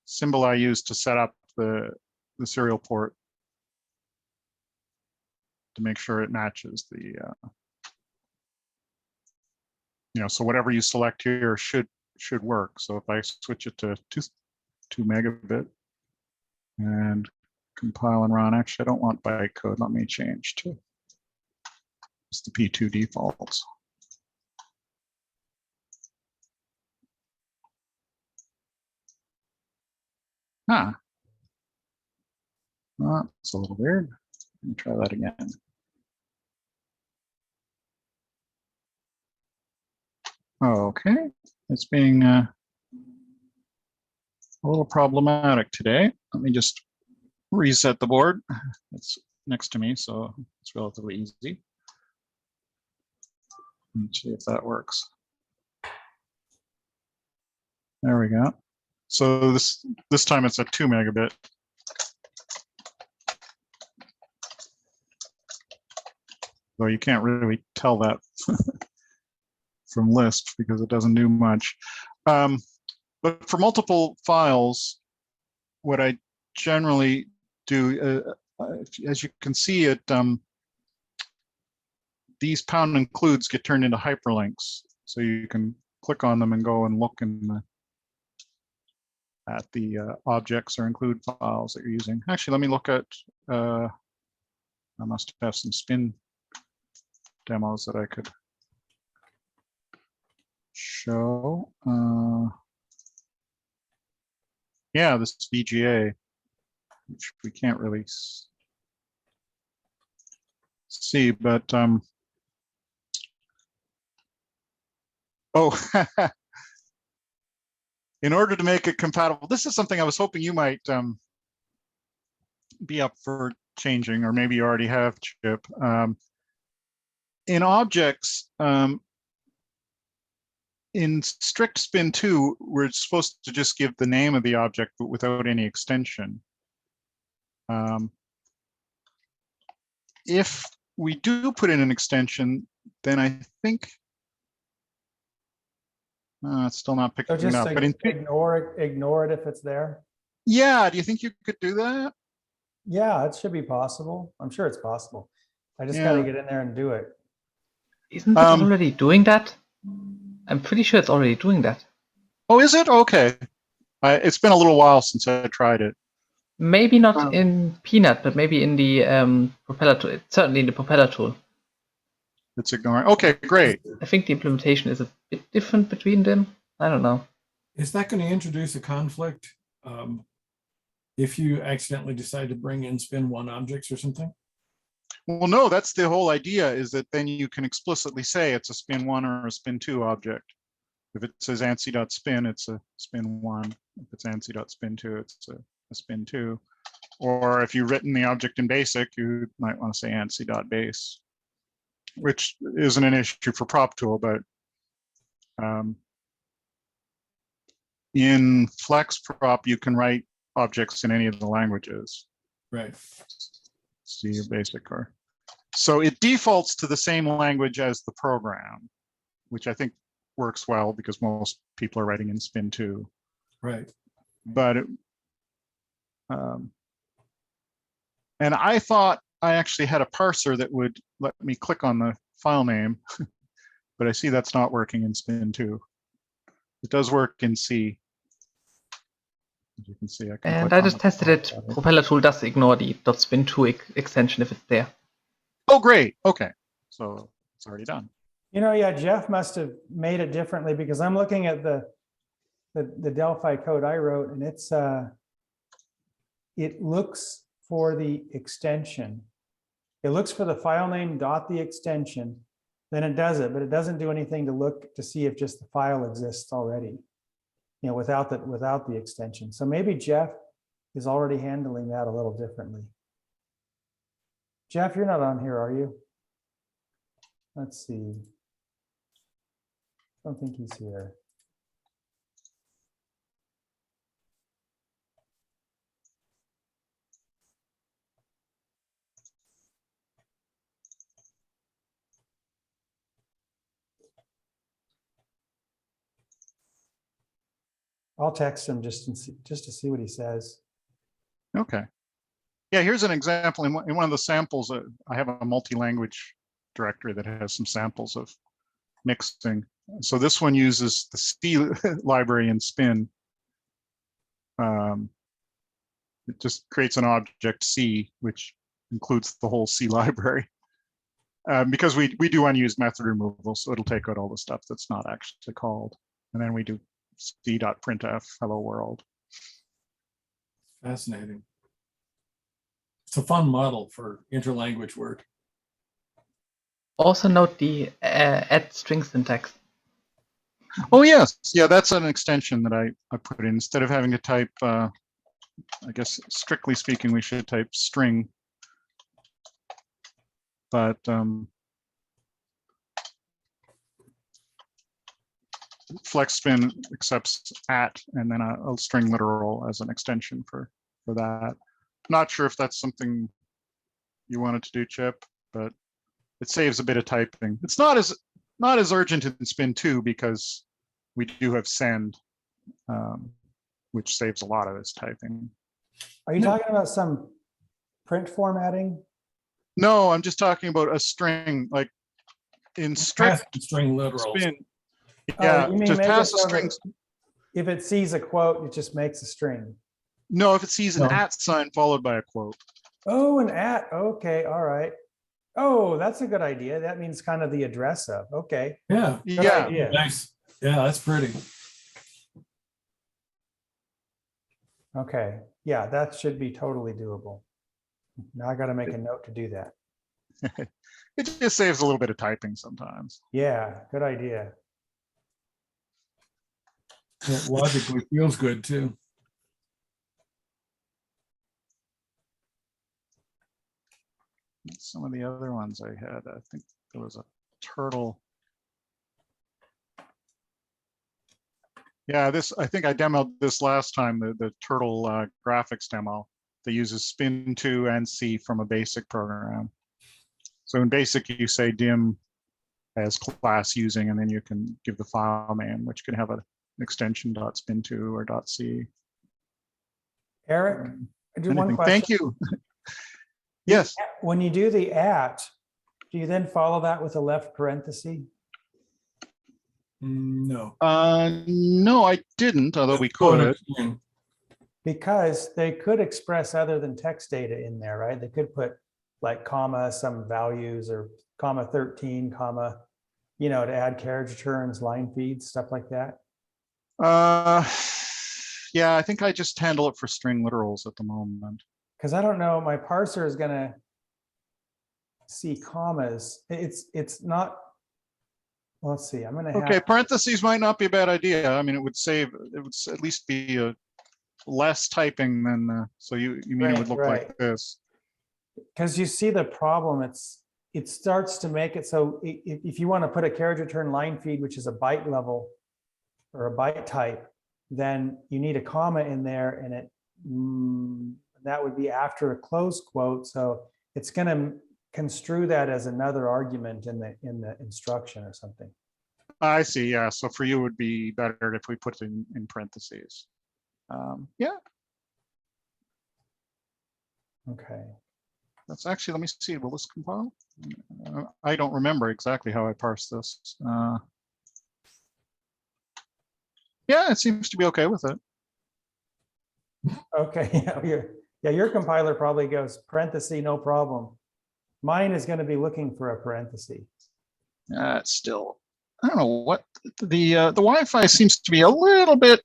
symbol I use to set up the serial port to make sure it matches the, so whatever you select here should work. So if I switch it to 2 megabit and compile and run, actually, I don't want bytecode. Let me change to just the P2 defaults. Huh. Oh, it's a little weird. Let me try that again. Okay, it's being a little problematic today. Let me just reset the board. It's next to me, so it's relatively easy. Let's see if that works. There we go. So this time it's at 2 megabit. Though you can't really tell that from list because it doesn't do much. But for multiple files, what I generally do, as you can see it, these pound includes get turned into hyperlinks. So you can click on them and go and look at the objects or include files that you're using. Actually, let me look at, I must have some spin demos that I could show. Yeah, this is VGA, which we can't really see, but oh, in order to make it compatible, this is something I was hoping you might be up for changing, or maybe you already have, Chip. In objects, in strict spin 2, we're supposed to just give the name of the object, but without any extension. If we do put in an extension, then I think it's still not picking it up. But ignore it if it's there. Yeah, do you think you could do that? Yeah, it should be possible. I'm sure it's possible. I just got to get in there and do it. Isn't it already doing that? I'm pretty sure it's already doing that. Oh, is it? Okay. It's been a little while since I tried it. Maybe not in Peanut, but maybe in the Propeller tool. It's certainly in the Propeller tool. It's ignoring. Okay, great. I think the implementation is a bit different between them. I don't know. Is that going to introduce a conflict if you accidentally decide to bring in spin 1 objects or something? Well, no, that's the whole idea, is that then you can explicitly say it's a spin 1 or a spin 2 object. If it says ANSI.spin, it's a spin 1. If it's ANSI.spin2, it's a spin 2. Or if you've written the object in BASIC, you might want to say ANSI.base, which isn't an issue for prop tool, but in FlexProp, you can write objects in any of the languages. Right. C or BASIC or. So it defaults to the same language as the program, which I think works well because most people are writing in spin 2. Right. But and I thought I actually had a parser that would let me click on the file name, but I see that's not working in spin 2. It does work in C. As you can see, I just tested it. Propeller tool does ignore the .spin2 extension if it's there. Oh, great. Okay. So it's already done. Yeah, Jeff must have made it differently because I'm looking at the Delphi code I wrote, and it looks for the extension. It looks for the file name the extension, then it does it, but it doesn't do anything to look to see if just the file exists already, without the extension. So maybe Jeff is already handling that a little differently. Jeff, you're not on here, are you? Let's see. don't think he's here. I'll text him just to see what he says. Okay. Yeah, here's an example. In one of the samples, I have a multi-language directory that has some samples of mixing. So this one uses the C library in Spin. It just creates an object C, which includes the whole C library. Because we do unused method removal, so it'll take out all the stuff that's not actually called. And then we do c.printf hello world. Fascinating. It's a fun model for interlanguage work. Also note the add string syntax. Oh yes, yeah, that's an extension that I put in. Instead of having to type, I guess strictly speaking, we should type string. But FlexSpin accepts at and then a string literal as an extension for that. Not sure if that's something you wanted to do, Chip, but it saves a bit of typing. It's not as urgent in Spin 2 because we do have send, which saves a lot of this typing. Are you talking about some print formatting? No, I'm just talking about a string, like in strict string literals. Spin. Yeah, you mean just make pass it a so string. that if it sees a quote, it just makes a string. No, if it sees an No. at sign followed by a quote. Oh, an at. Okay, all right. Oh, that's a good idea. That means kind of the address of. Okay. Yeah. Good Yeah. idea. Nice. Yeah, that's pretty. Okay. Yeah, that should be totally doable. Now I got to make a note to do that. It just saves a little bit of typing sometimes. Yeah, good idea. It logically feels good too. Some of the other ones I had, I think there was a turtle. Yeah, this, I think I demoed this last time, the turtle graphics demo that uses Spin 2 and C from a basic program. So in basic, you say dim as class using, and then you can give the file name, which can have an extension .spin2 or .c. Eric, I do one Anything. question. Thank you. Yes. When you do the at, do you then follow that with a left parenthesis? No. No, I didn't, although we could. Because they could express other than text data in there, right? They could put like comma, some values, or comma 13, comma, you know, to add carriage returns, line feeds, stuff like that. Yeah, I think I just handle it for string literals at the moment. Because I don't know, my parser is going to see commas. It's not. Well, let's see. I'm going to have. Okay, parentheses might not be a bad idea. I mean, it would save. It would at least be a less typing than. So you mean it would look like this? Because you see the problem. It starts to make it so if you want to put a carriage return line feed, which is a byte level or a byte type, then you need a comma in there, and it that would be after a close quote. So it's going to construe that as another argument in the instruction or something. I see. Yeah. So for you, it would be better if we put it in parentheses. Yeah. Okay. That's actually. Let me see. Will this compile? I don't remember exactly how I parsed this. Yeah, it seems to be okay with it. Okay. Yeah, your compiler probably goes parenthesis, no problem. Mine is going to be looking for a parenthesis. It's still, I don't know what the Wi-Fi seems to be a little bit.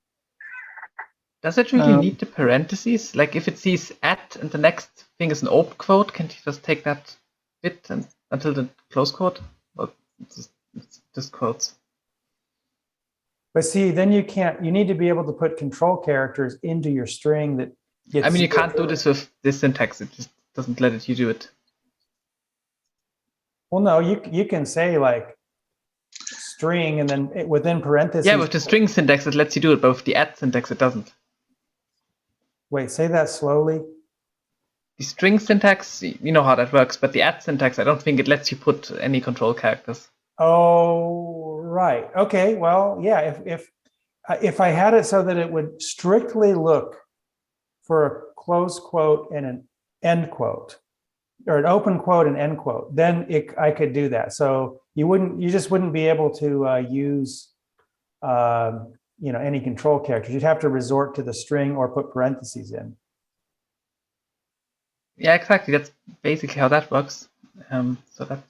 Does it really need the parentheses? Like if it sees at and the next thing is an open quote, can you just take that bit and until the close quote? Or it's just quotes. But see, then you can't. You need to be able to put control characters into your string that gets. I mean, you can't do this with this syntax. It just doesn't let you do it. Well, no, you can say like string and then within parentheses. Yeah, with the string syntax, it lets you do it, but with the add syntax, it doesn't. Wait, say that slowly. The string syntax, you know how that works, but the add syntax, I don't think it lets you put any control characters. Oh, right. Okay. Well, yeah. If I had it so that it would strictly look for a close quote and an end quote, or an open quote and end quote, then I could do that. So you just wouldn't be able to use any control characters. You'd have to resort to the string or put parentheses in. Yeah, exactly. That's basically how that works. So that's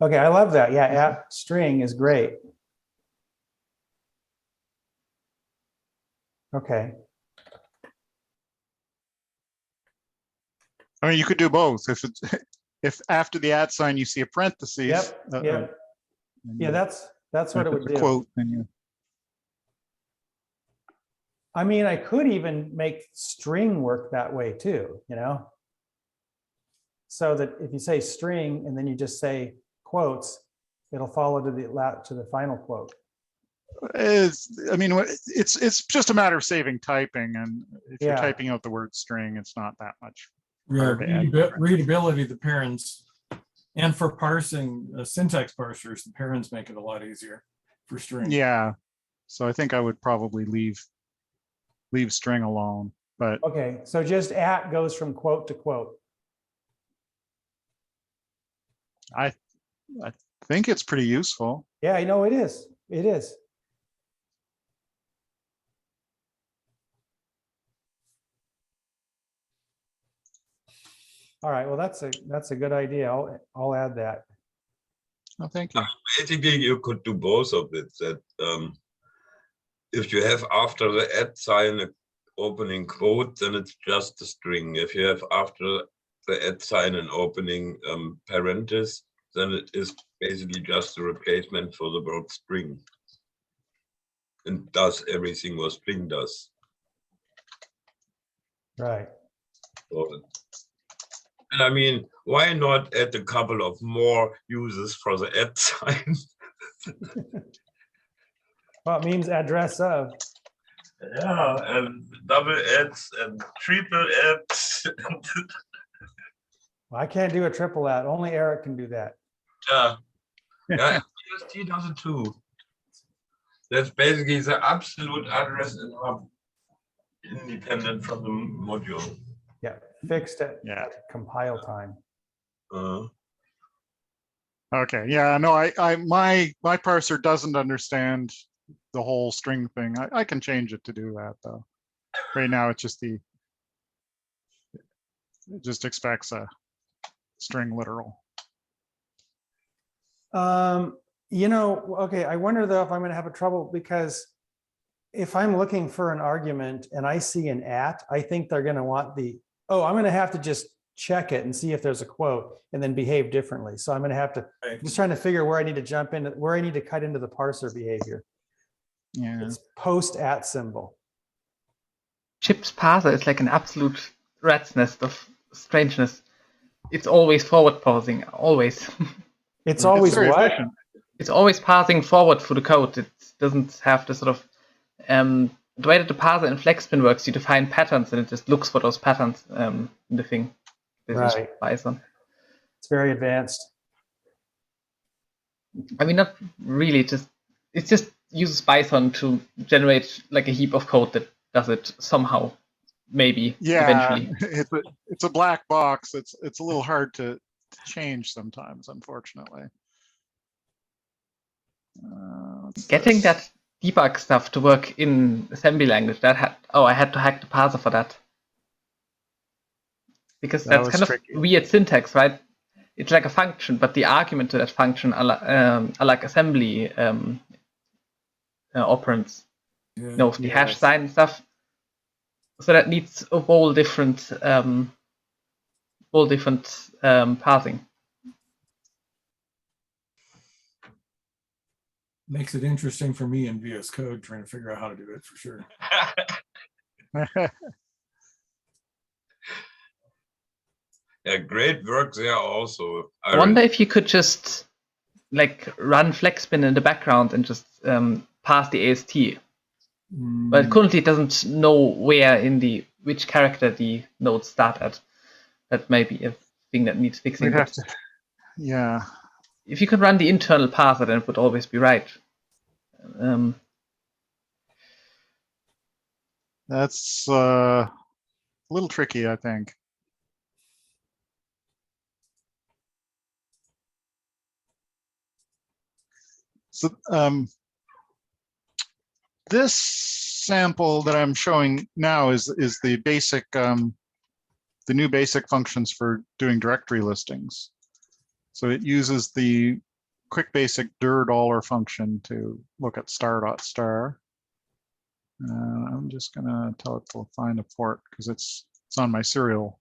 okay. I love that. Yeah, at string is great. Okay. I mean, you could do both. If after the at sign you see a parentheses. Yep. Yeah, that's what it would do. Quote, then you. I mean, I could even make string work that way too, so that if you say string and then you just say quotes, it'll follow to the final quote. It's just a matter of saving typing, and if you're typing out the word string, it's not that much. Yeah, readability of the parents, and for parsing syntax parsers, the parents make it a lot easier for string. Yeah, so I think I would probably leave string alone. But okay, so just at goes from quote to quote. I think it's pretty useful. Yeah, I know it is. It is. All right. Well, that's a good idea. I'll add that. Oh, thank you. Basically, you could do both of it. That if you have after the add sign an opening quote, then it's just a string. If you have after the add sign an opening parenthesis, then it is basically just a replacement for the word string, and does everything what string does. Right. So, and I mean, why not add a couple of more uses for the add sign? Well, it means address of. Yeah, and double adds and triple adds. Well, I can't do a triple at. Only Eric can do that. Yeah, PST does it too. That's basically the absolute address and hub, independent from the module. Yeah, fixed at compile time. Okay, yeah, no, my parser doesn't understand the whole string thing. I can change it to do that though. Right now, it just expects a string literal. Okay, I wonder though if I'm going to have a trouble, because if I'm looking for an argument and I see an at, I think they're going to want I'm going to have to just check it and see if there's a quote and then behave differently. So I'm going to have to, just trying to figure where I need to jump in, where I need to cut into the parser behavior. Yeah. It's post at symbol. Chip's parser is like an absolute rat's nest of strangeness. It's always forward parsing, always. It's always what? Efficient. It's always parsing forward through the code. It doesn't have the sort of the way that the parser in FlexSpin works. You define patterns and it just looks for those patterns in the thing. This right. is Python. It's very advanced. I mean, not really. It just uses Python to generate like a heap of code that does it somehow, maybe. Eventually. It's a black box. It's a little hard to change sometimes, unfortunately. Getting that debug stuff to work in assembly language, I had to hack the parser for that. Because that's kind tricky. of weird syntax, right? It's like a function, but the argument to that function are like assembly operands. Yeah. The hash sign and stuff. So that needs a whole different parsing. Makes it interesting for me in VS Code trying to figure out how to do it for sure. Yeah, great work there also. I wonder if you could just like run FlexSpin in the background and just pass the AST. But currently it doesn't know where in which character the nodes start at. That may be a thing that needs fixing. We'd have to, yeah. If you could run the internal parser, then it would always be right. That's a little tricky, I think. So this sample that I'm showing now is the basic, the new basic functions for doing directory listings. So it uses the quick basic dir dollar function to look at star.star. I'm just gonna tell it to find a port because it's on my serial.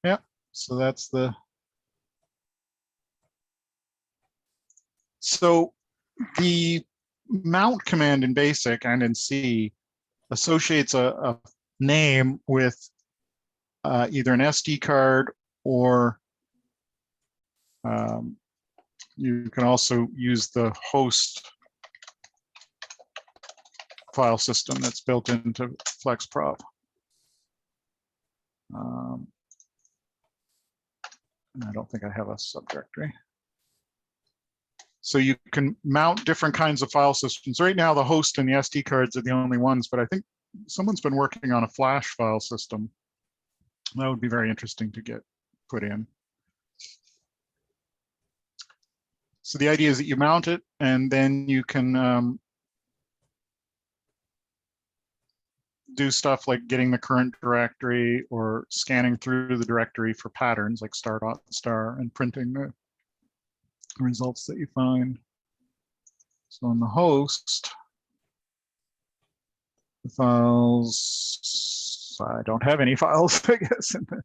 Yeah, so that's the. So the mount command in BASIC and in C associates a name with either an SD card or you can also use the host file system that's built into FlexProp. I don't think I have a subdirectory. So you can mount different kinds of file systems. Right now, the host and the SD cards are the only ones, but I think someone's been working on a flash file system. That would be very interesting to get put in. So the idea is that you mount it and then you can do stuff like getting the current directory or scanning through the directory for patterns like star.star and printing the results that you find. So on the host, the files, I don't have any files, I guess, in the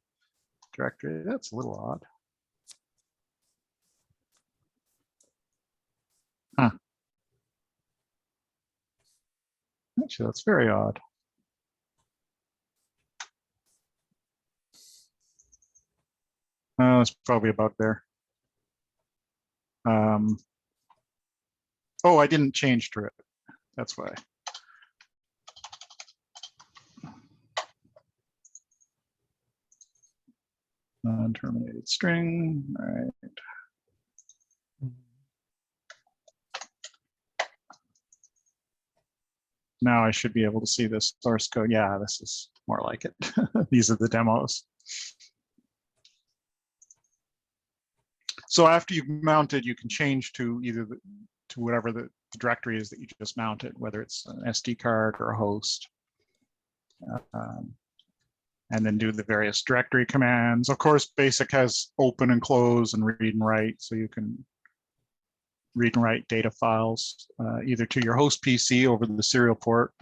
directory. That's a little odd. Huh. Actually, that's very odd. It's probably a bug there. Oh, I didn't change to it. That's why. Non-terminated string. All right. Now I should be able to see this source code. Yeah, this is more like it. These are the demos. So after you've mounted, you can change to either to whatever the directory is that you just mounted, whether it's an SD card or a host. And then do the various directory commands. Of course, BASIC has open and close and read and write, so you can read and write data files either to your host PC over the serial port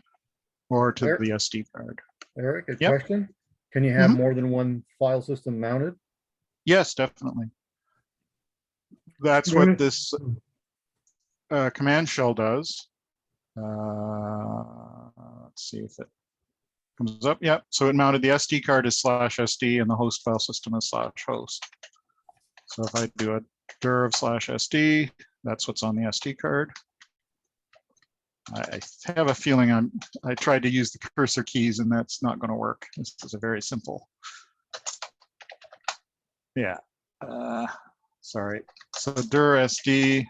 or to the SD card. Eric, a question. Can you have more than one file system mounted? Yes, definitely. That's what this command shell does. Let's see if it comes up. Yep. So it mounted the SD card as /SD and the host file system as /host. So if I do a dir of /SD, that's what's on the SD card. I have a feeling I tried to use the cursor keys and that's not going to work. This is a very simple. Yeah. Sorry. So dir SD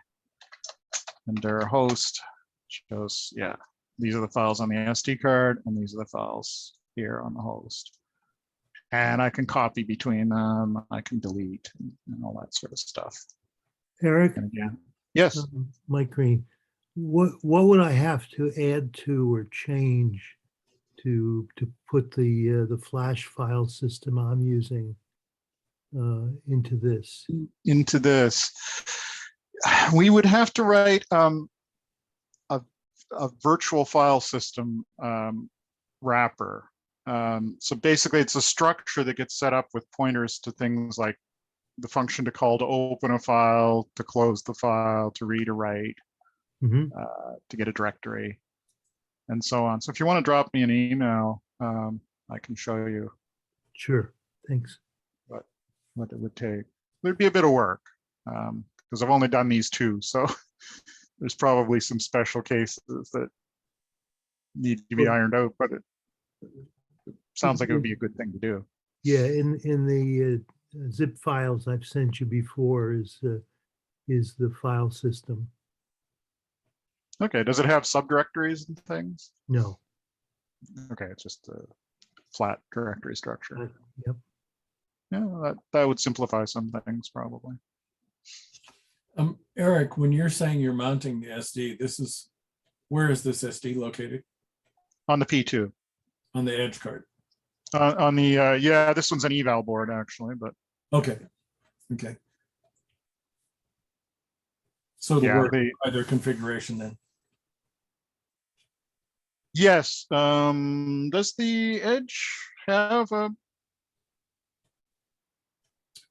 and dir host shows, yeah, these are the files on the SD card and these are the files here on the host. And I can copy between them, I can delete and all that sort of stuff. Eric? And again, yes. Mike Green, what would I have to add to or change to put the flash file system I'm using into this? Into this, we would have to write a virtual file system wrapper. So basically, it's a structure that gets set up with pointers to things like the function to call to open a file, to close the file, to read or write, to get a directory, and so on. So if you want to drop me an email, I can show you Sure, thanks. what it would take. There'd be a bit of work because I've only done these two, so there's probably some special cases that need to be ironed out, but it sounds like it would be a good thing to do. Yeah, in the zip files I've sent you before is the file system. Okay, does it have subdirectories and things? No. Okay, it's just a flat directory structure. Yep. Yeah, that would simplify some things probably. Eric, when you're saying you're mounting the SD, where is this SD located? On the P2. On the edge card. On the yeah, this one's an eval board actually, but okay. So the work either configuration then. Yes. Does the edge have a?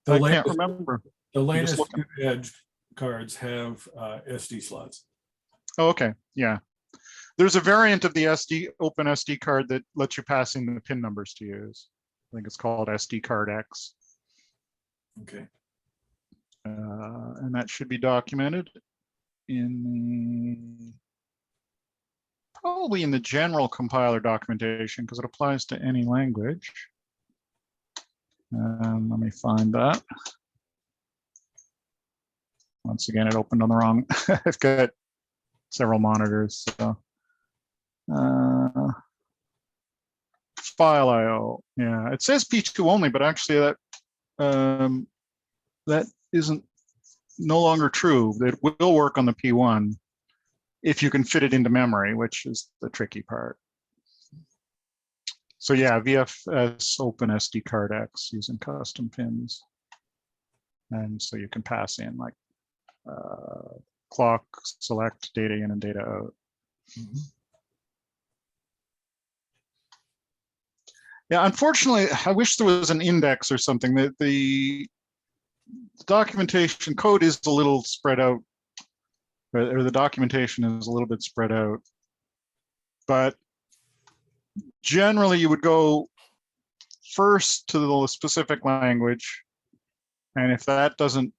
I can't remember. The latest edge cards have SD slots. Oh, okay. Yeah. There's a variant of the open SD card that lets you pass in the pin numbers to use. I think it's called SD card X. Okay. And that should be documented in probably in the general compiler documentation because it applies to any language. Let me find that. Once again, it opened on the wrong. I've got several monitors. So. File IO. Yeah, it says P2 only, but actually that isn't no longer true. It will work on the P1 if you can fit it into memory, which is the tricky part. So yeah, VFS open SD card X using custom pins. And so you can pass in like clock, select, data in and data out. Mm-hmm. Yeah, unfortunately, I wish there was an index or something. That the documentation code is a little spread out, or the documentation is a little bit spread out. But generally, you would go first to the specific language, and if that doesn't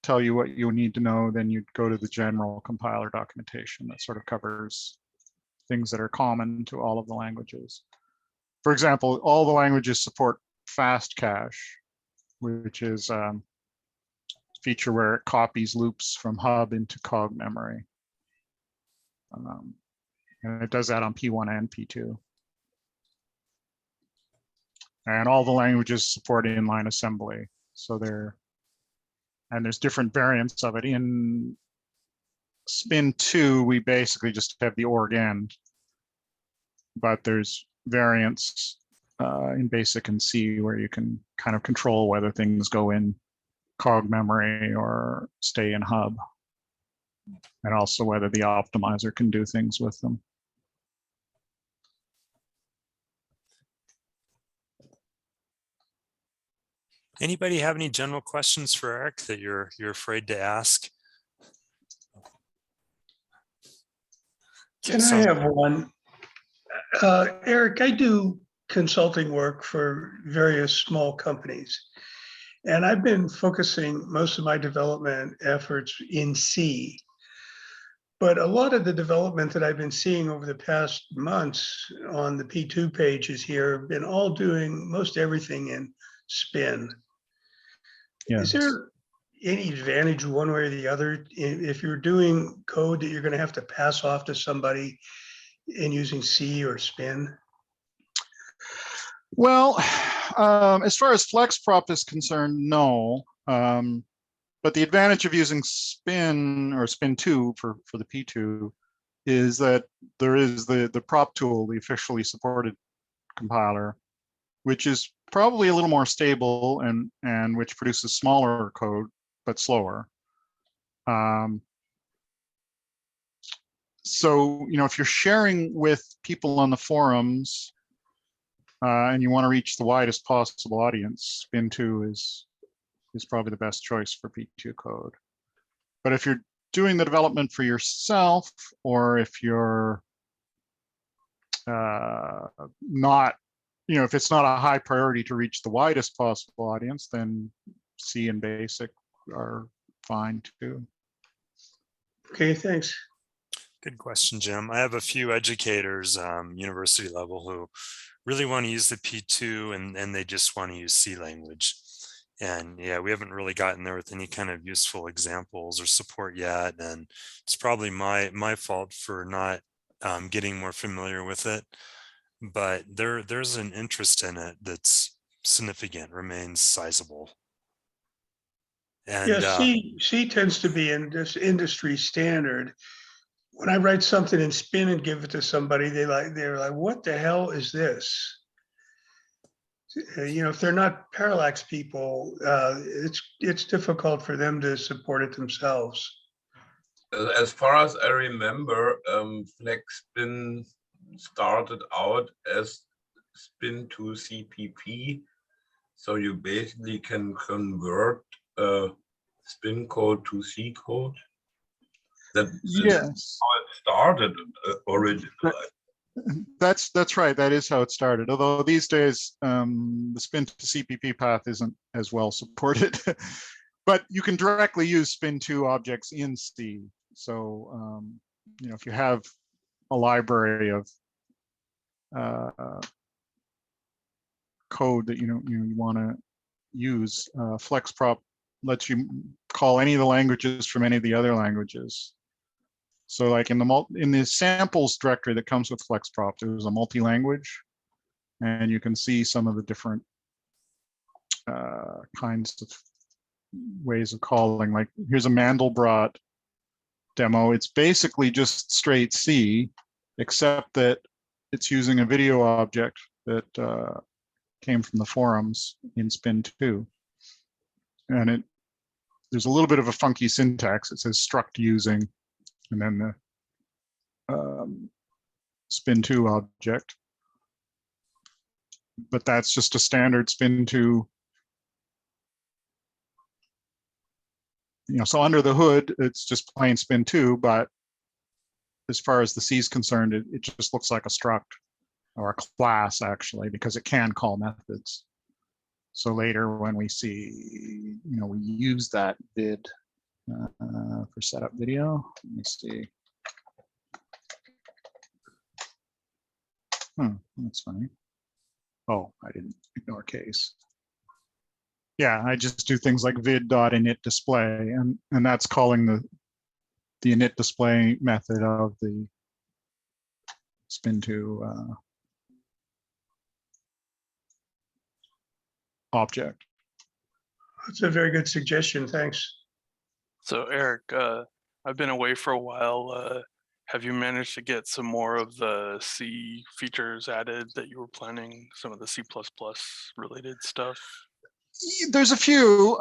tell you what you need to know, then you'd go to the general compiler documentation that sort of covers things that are common to all of the languages. For example, all the languages support fast cache, which is a feature where it copies loops from hub into cog memory. And it does that on P1 and P2. And all the languages support inline assembly. So there's different variants of it. In Spin 2, we basically just have the org end, but there's variants in BASIC and C where you can kind of control whether things go in cog memory or stay in hub, and also whether the optimizer can do things with them. Anybody have any general questions for Eric that you're afraid to ask? Can I have one? Eric, I do consulting work for various small companies, and I've been focusing most of my development efforts in C. But a lot of the development that I've been seeing over the past months on the P2 pages here have been all doing most everything in Spin. Yes. Is there any advantage one way or the other if you're doing code that you're going to have to pass off to somebody in using C or Spin? Well, as far as FlexProp is concerned, no. But the advantage of using Spin or Spin 2 for the P2 is that there is the prop tool, the officially supported compiler, which is probably a little more stable and which produces smaller code but slower. So, you know, if you're sharing with people on the forums and you want to reach the widest possible audience, Spin 2 is probably the best choice for P2 code. But if you're doing the development for yourself, or if you're not you know, if it's not a high priority to reach the widest possible audience, then C and basic are fine too. Okay, thanks. Good question, Jim. I have a few educators, university level, who really want to use the P2 and they just want to use C language. And yeah, we haven't really gotten there with any kind of useful examples or support yet. And it's probably my fault for not getting more familiar with it. But there's an interest in it that's significant, remains sizable. And Yeah, C tends to be in this industry standard. When I write something in Spin and give it to somebody, they're like, what the hell is this? You know, if they're not parallax people, it's difficult for them to support it themselves. As far as I remember, FlexSpin started out as Spin to CPP. So you basically can convert Spin code to C code. That's how it started originally. That's right. That is how it started. Although these days, the Spin to CPP path isn't as well supported. But you can directly use Spin2 objects in C. So, you know, if you have a library of code that you want to use, FlexProp lets you call any of the languages from any of the other languages. So like in the samples directory that comes with FlexProp, there's a multi-language, and you can see some of the different kinds of ways of calling. Like here's a Mandelbrot demo. It's basically just straight C, except that it's using a video object that came from the forums in Spin2. And there's a little bit of a funky syntax. It says struct using, and then the Spin2 object. But that's just a standard Spin2. You know, so under the hood, it's just plain Spin2, but as far as the C is concerned, it just looks like a struct or a class, actually, because it can call methods. So later when we see, you know, we use that vid for setup video. Let me see. That's funny. Oh, I didn't ignore case. Yeah, I just do things like vid.init display, and that's calling the init display method of the Spin2 object. That's a very good suggestion. Thanks. So Eric, I've been away for a while. Have you managed to get some more of the C features added that you were planning? Some of the C++ related stuff? There's a few.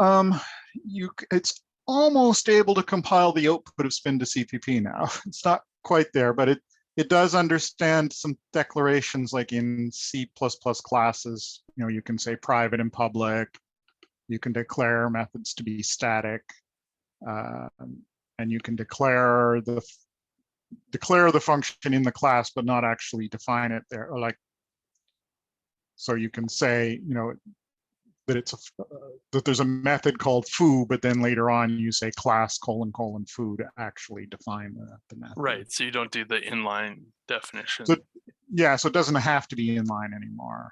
It's almost able to compile the output of Spin to CPP now. It's not quite there, but it does understand some declarations like in C++ classes. You know, you can say private and public. You can declare methods to be static, and you can declare the function in the class, but not actually define it there. Or like, so you can say, you know, that that there's a method called foo, but then later on you say class : foo to actually define the method. Right. So you don't do the inline definition. So yeah, so it doesn't have to be inline anymore.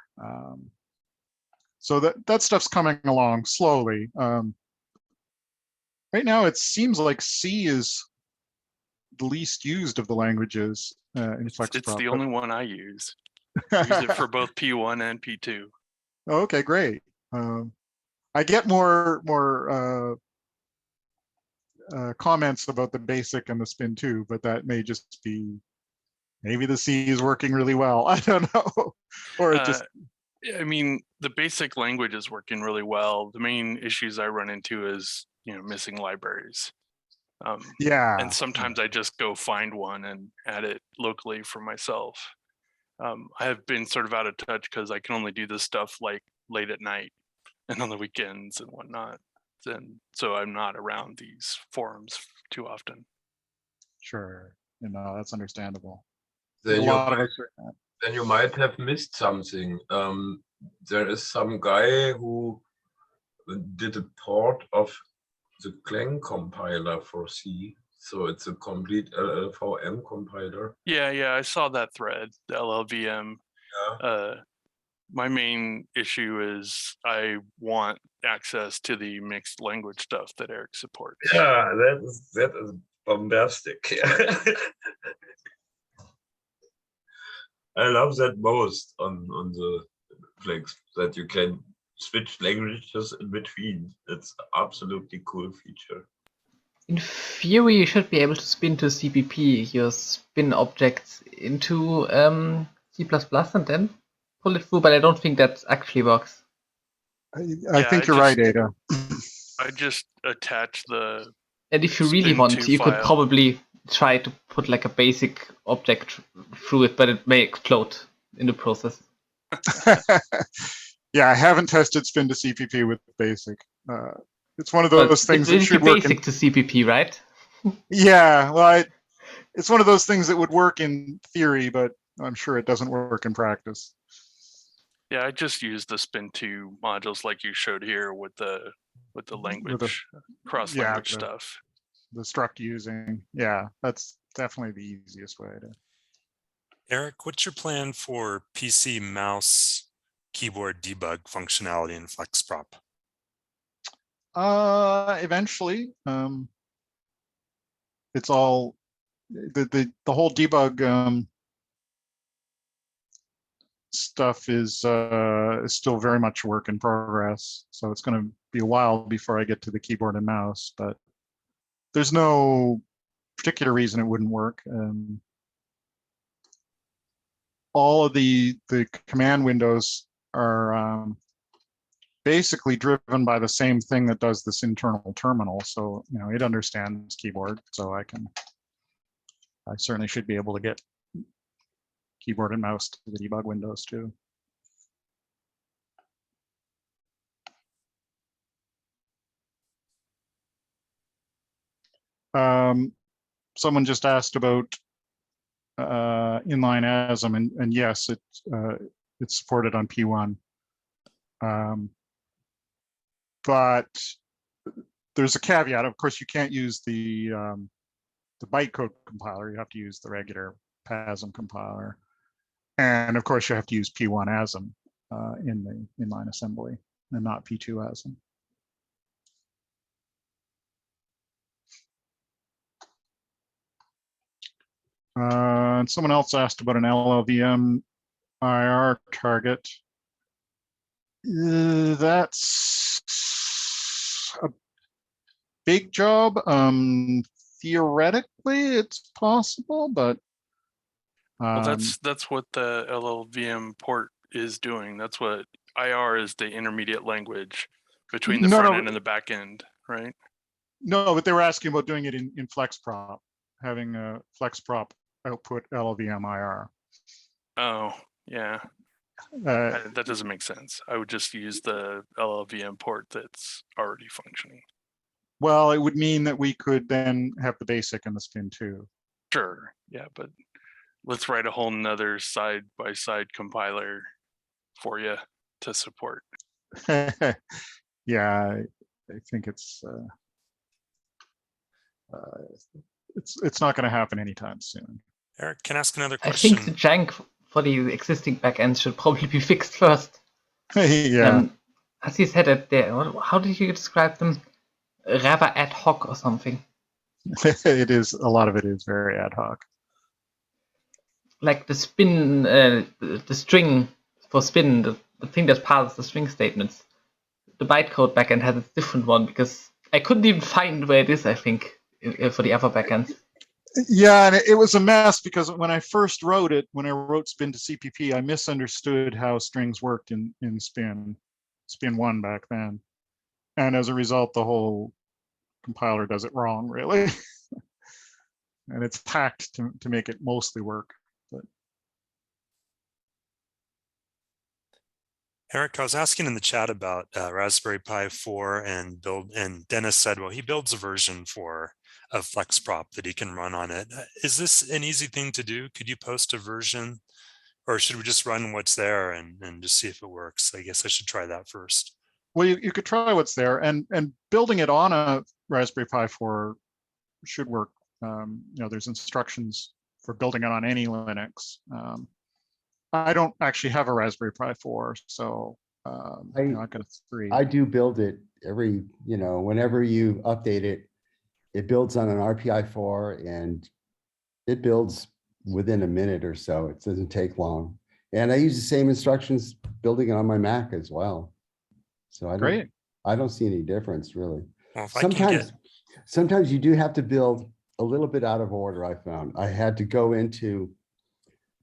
So that stuff's coming along slowly. Right now, it seems like C is the least used of the languages in FlexProp. It's the only one I use. I use it for both P1 and P2. Okay, great. I get more comments about the basic and the Spin2, but that may just be, maybe the C is working really well. I don't know. Or it just. I mean, the basic language is working really well. The main issues I run into is, you know, missing libraries. Yeah. And sometimes I just go find one and add it locally for myself. I have been sort of out of touch because I can only do this stuff like late at night and on the weekends and whatnot. And so I'm not around these forums too often. Sure. You know, that's understandable. Then A lot of us are not. then you might have missed something. There is some guy who did a port of the Clang compiler for C. So it's a complete LLVM compiler. Yeah, I saw that thread, the LLVM. Yeah. My main issue is I want access to the mixed language stuff that Eric supports. Yeah, that is bombastic. I love that most on the Flex, that you can switch languages in between. It's absolutely cool feature. In theory, you should be able to spin to CPP your spin objects into C++ and then pull it through, but I don't think that actually works. I think you're right, Ada. I just attach the. And if you really want, you could probably try to put like a basic object through it, but it may explode in the process. Yeah, I haven't tested spin to CPP with basic. It's one of those things that should work basic to CPP, right? Yeah, well, it's one of those things that would work in theory, but I'm sure it doesn't work in practice. Yeah, I just use the spin2 modules like you showed here with the language, cross language stuff. The struct using, yeah, that's definitely the easiest way to. Eric, what's your plan for PC mouse keyboard debug functionality in FlexProp? Eventually, it's all the whole debug stuff is still very much a work in progress. So it's going to be a while before I get to the keyboard and mouse, but there's no particular reason it wouldn't work. All of the command windows are basically driven by the same thing that does this internal terminal. So, you know, it understands keyboard, so I certainly should be able to get keyboard and mouse to the debug windows too. Someone just asked about inline ASM, and yes, it's supported on P1. But there's a caveat. Of course, you can't use the bytecode compiler. You have to use the regular PASM compiler, and of course, you have to use P1 ASM in the inline assembly, and not P2 ASM. And someone else asked about an LLVM IR target. That's a big job. Theoretically, it's possible, but well, that's what the LLVM port is doing. That's what IR is, the intermediate language between the front end and the back end, right? No, but they were asking about doing it in FlexProp, having a FlexProp output LLVM IR. Oh, yeah. That doesn't make sense. I would just use the LLVM port that's already functioning. Well, it would mean that we could then have the basic and the spin too. Sure, yeah, but let's write a whole nother side-by-side compiler for you to support. Yeah, I think it's not going to happen anytime soon. Eric, can I ask another question? I think the jank for the existing backends should probably be fixed first. Yeah. As you said it there, how did you describe them? Rather ad hoc or something? It is, a lot of it is very ad hoc. Like the spin, the string for spin, the thing that passes the string statements. The bytecode backend has a different one because I couldn't even find where it is, I think, for the other backends. Yeah, and it was a mess because when I first wrote it, when I wrote spin to CPP, I misunderstood how strings worked in spin 1 back then. And as a result, the whole compiler does it wrong, really. And it's hacked to make it mostly work. But Eric, I was asking in the chat about Raspberry Pi 4 and Dennis said, well, he builds a version of FlexProp that he can run on it. Is this an easy thing to do? Could you post a version or should we just run what's there and just see if it works? I guess I should try that first. Well, you could try what's there, and building it on a Raspberry Pi 4 should work. There's instructions for building it on any Linux. I don't actually have a Raspberry Pi 4, so I've got a 3. I do build it every, whenever you update it, it builds on an RPI4 and it builds within a minute or so. It doesn't take long. And I use the same instructions building it on my Mac as well. So I don't see any difference really. Well, sometimes you do have to build a little bit out of order. I found I had to go into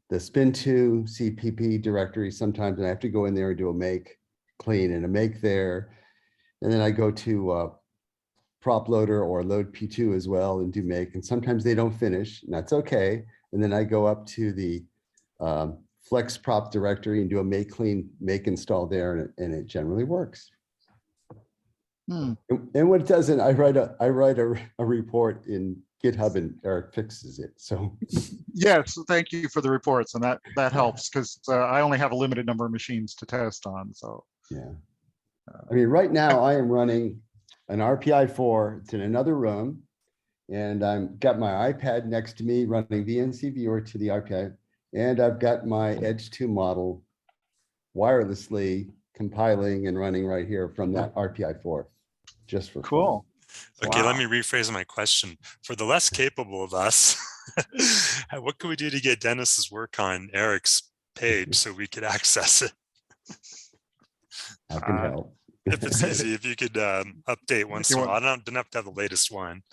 the spin2 CPP directory sometimes, and I have to go in there and do a make clean and a make there. And then I go to prop loader or load P2 as well and do make, and sometimes they don't finish, and that's okay. And then I go up to the FlexProp directory and do a make clean, make install there, and it generally works. And when it doesn't, I write a report in GitHub and Eric fixes it. So yes, thank you for the reports, and that helps because I only have a limited number of machines to test on. So yeah, I mean, right now I am running an RPI4. It's in another room, and I've got my iPad next to me running VNC viewer to the RPI, and I've got my Edge 2 model wirelessly compiling and running right here from that RPI4. Just for cool. fun. Okay, let me rephrase my question. For the less capable of us, what can we do to get Dennis's work on Eric's page so we could access it? I can help. If it's easy, if you could update once in a while. I don't have to have the latest one.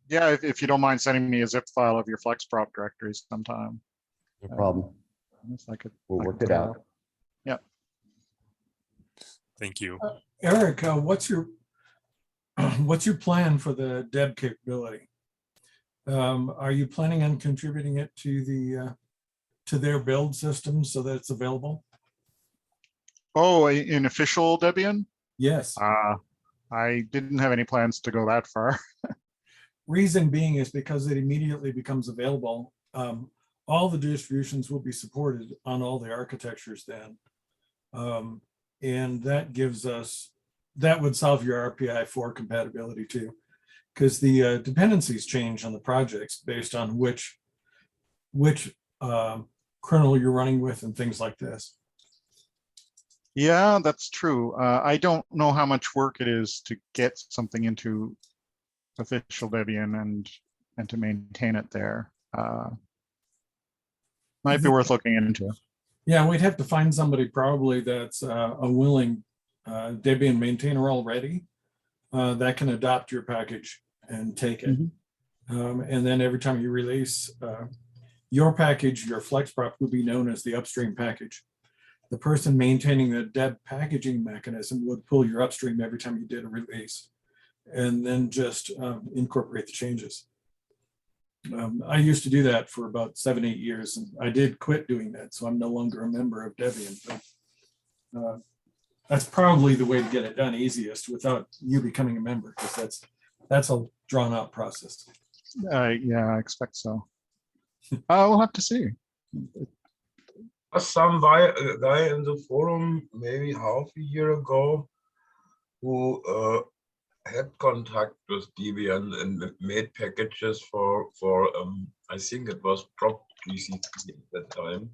Yeah, if you don't mind sending me a zip file of your FlexProp directories sometime. No problem. We'll work it out. Yeah. Thank you. Eric, what's your plan for the Deb capability? Are you planning on contributing it to their build system so that it's available? Oh, in official Debian? Yes. I didn't have any plans to go that far. Reason being is because it immediately becomes available. All the distributions will be supported on all the architectures then. And that gives us, that would solve your RPI4 compatibility too, because the dependencies change on the projects based on which kernel you're running with and things like this. Yeah, that's true. I don't know how much work it is to get something into official Debian and to maintain it there. Might be worth looking into. Yeah, we'd have to find somebody probably that's a willing Debian maintainer already that can adopt your package and take it. And then every time you release your package, your FlexProp would be known as the upstream package. The person maintaining the Deb packaging mechanism would pull your upstream every time you did a release and then just incorporate the changes. I used to do that for about 7-8 years, and I did quit doing that, so I'm no longer a member of Debian. But that's probably the way to get it done easiest without you becoming a member, because that's a drawn-out process. Yeah, I expect so. We'll have to see. Some guy in the forum maybe half a year ago who had contact with Debian and made packages for I think it was Prop GCC at that time.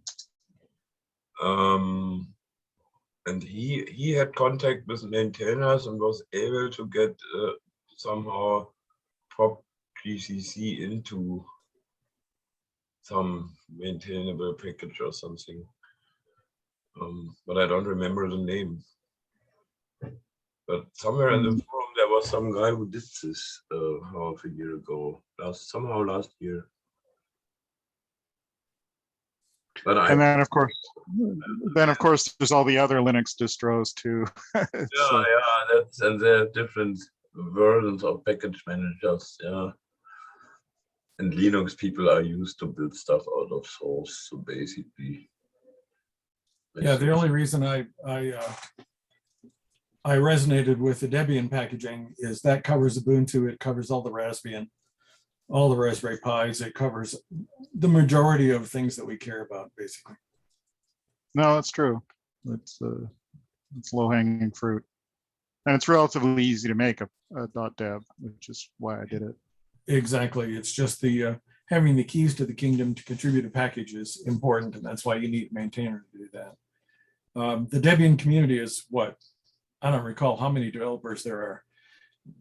And he had contact with maintainers and was able to get somehow Prop GCC into some maintainable package or something. But I don't remember the name. But somewhere in the forum there was some guy who did this half a year ago, somehow last year. But and then of course there's all the other Linux distros too. Yeah, that's, and there are different versions of package managers. Yeah, and Linux people are used to build stuff out of source, so basically. Yeah, the only reason I resonated with the Debian packaging is that covers Ubuntu, it covers all the Raspbian, all the Raspberry Pis, it covers the majority of things that we care about, basically. No, it's true. It's low hanging fruit, and it's relatively easy to make a .deb, which is why I did it. Exactly. It's just the having the keys to the kingdom to contribute a package is important, and that's why you need a maintainer to do that. The Debian community is what? I don't recall how many developers there are,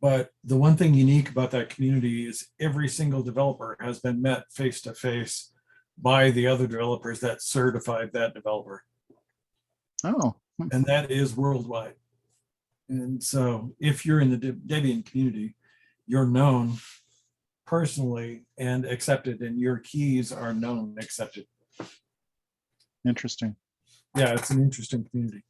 but the one thing unique about that community is every single developer has been met face to face by the other developers that certified that developer. Oh. And that is worldwide. And so if you're in the Debian community, you're known personally and accepted, and your keys are known and accepted. Interesting. Yeah, it's an interesting community.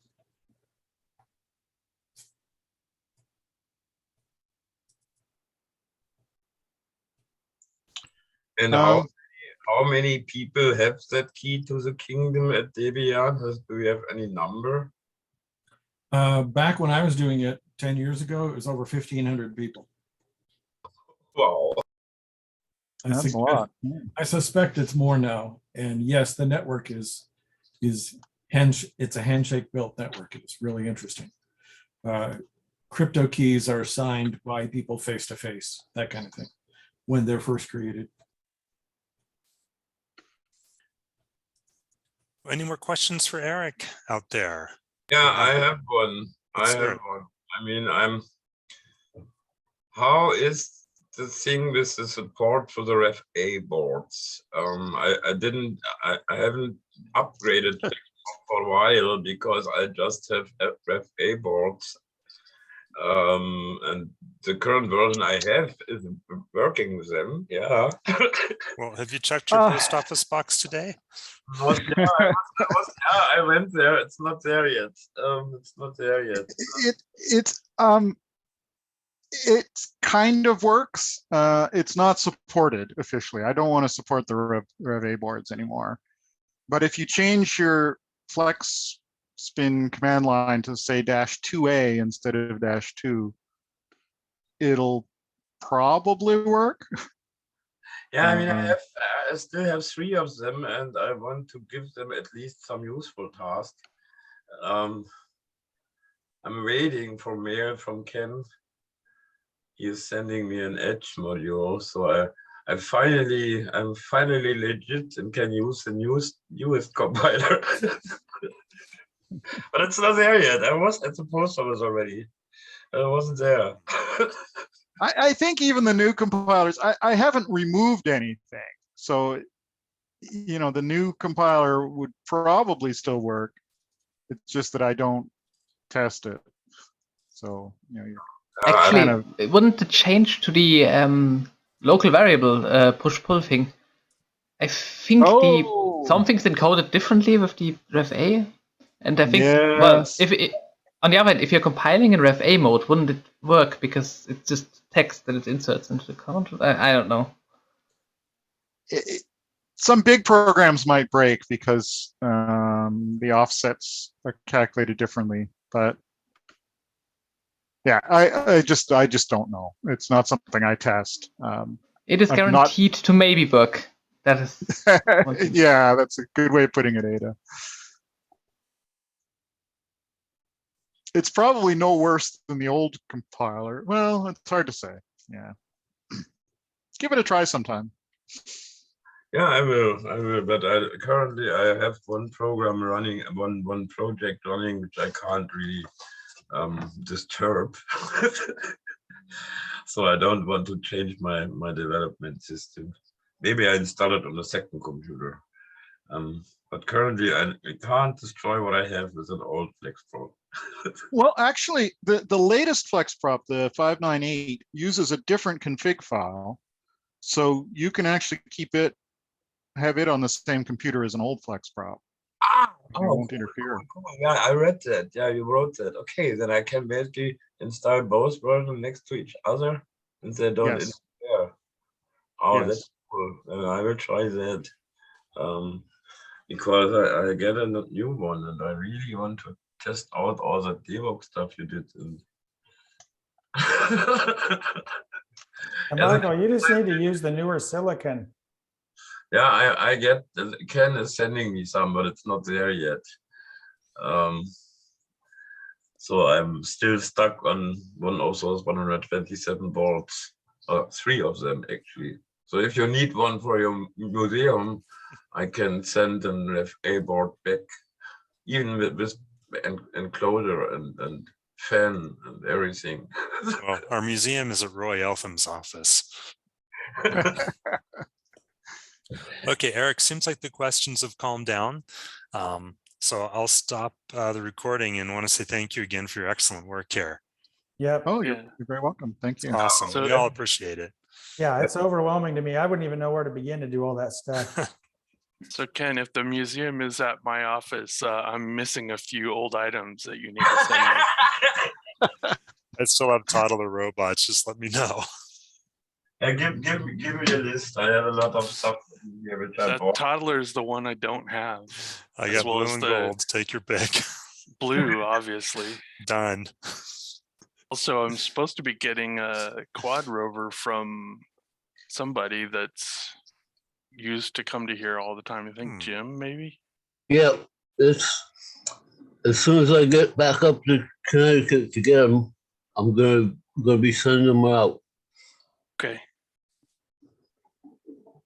And how many people have that key to the kingdom at Debian? Do we have any number? Back when I was doing it 10 years ago, it was over 1,500 people. Wow. That's a lot. Yeah. I suspect it's more now. And yes, the network it's a handshake built network. It's really interesting. Crypto keys are signed by people face to face, that kind of thing, when they're first created. Any more questions for Eric out there? Yeah, I have one. I mean, how is the thing with the support for the Rev A boards? I haven't upgraded for a while because I just have Rev A boards. And the current version I have is working with them. Yeah. Well, have you checked your post office box today? I went there. It's not there yet. It's not there yet. It kind of works. It's not supported officially. I don't want to support the Rev A boards anymore. But if you change your FlexSpin command line to say -2A instead of -2, it'll probably work. Yeah, I mean, I still have 3 of them, and I want to give them at least some useful task. I'm waiting for mail from Ken. He is sending me an Edge module, so I'm finally legit and can use the newest compiler. But it's not there yet. I was at the post office already. I wasn't there. I think even the new compilers, I haven't removed anything. So, you know, the new compiler would probably still work. It's just that I don't test it. So, you know, actually, wouldn't the change to the local variable push-pull thing? I think some things encoded differently with the Rev A, and I think well, on the other hand, if you're compiling in Rev A mode, wouldn't it work because it's just text that it inserts into the count? I don't know. Some big programs might break because the offsets are calculated differently, but yeah, I just don't know. It's not something I test. It is guaranteed to maybe work. That is yeah, that's a good way of putting it, Ada. It's probably no worse than the old compiler. Well, it's hard to say. Yeah, give it a try sometime. Yeah, I will. But currently I have one program running, one project running, which I can't really disturb. So I don't want to change my development system. Maybe I install it on the second computer. But currently I can't destroy what I have with an old FlexProp. Well, actually, the latest FlexProp, the 598, uses a different config file, so you can actually have it on the same computer as an old FlexProp. It won't interfere. Cool. Yeah, I read that. Yeah, you wrote that. Okay, then I can basically install both versions next to each other, and they don't interfere. Oh, that's cool. I will try that. Because I get a new one, and I really want to test out all the debug stuff you did. Marco, you just need to use the newer silicon. Yeah, I get Ken is sending me some, but it's not there yet. So I'm still stuck on one of those 127 boards, or 3 of them actually. So if you need one for your museum, I can send an Rev A board back, even with enclosure and fan and everything. Well, our museum is at Roy Eltham's office. Okay, Eric, seems like the questions have calmed down. So I'll stop the recording and want to say thank you again for your excellent work here. Yep. Oh, Yeah. you're very welcome. Thank you. Awesome. So- We all appreciate it. Yeah, it's overwhelming to me. I wouldn't even know where to begin to do all that stuff. So Ken, if the museum is at my office, I'm missing a few old items that you need to send me. I still have toddler robots. Just let me know. Give me a list. I have a lot of stuff here which I That bought. toddler is the one I don't have. I As got well blue as and the- gold. Take your pick. Blue, obviously. Done. Also, I'm supposed to be getting a quad rover from somebody that's used to come to here all the time. I think Jim, maybe? Yeah, it's as soon as I get back up to Connecticut to get them, I'm gonna be sending them out. Okay.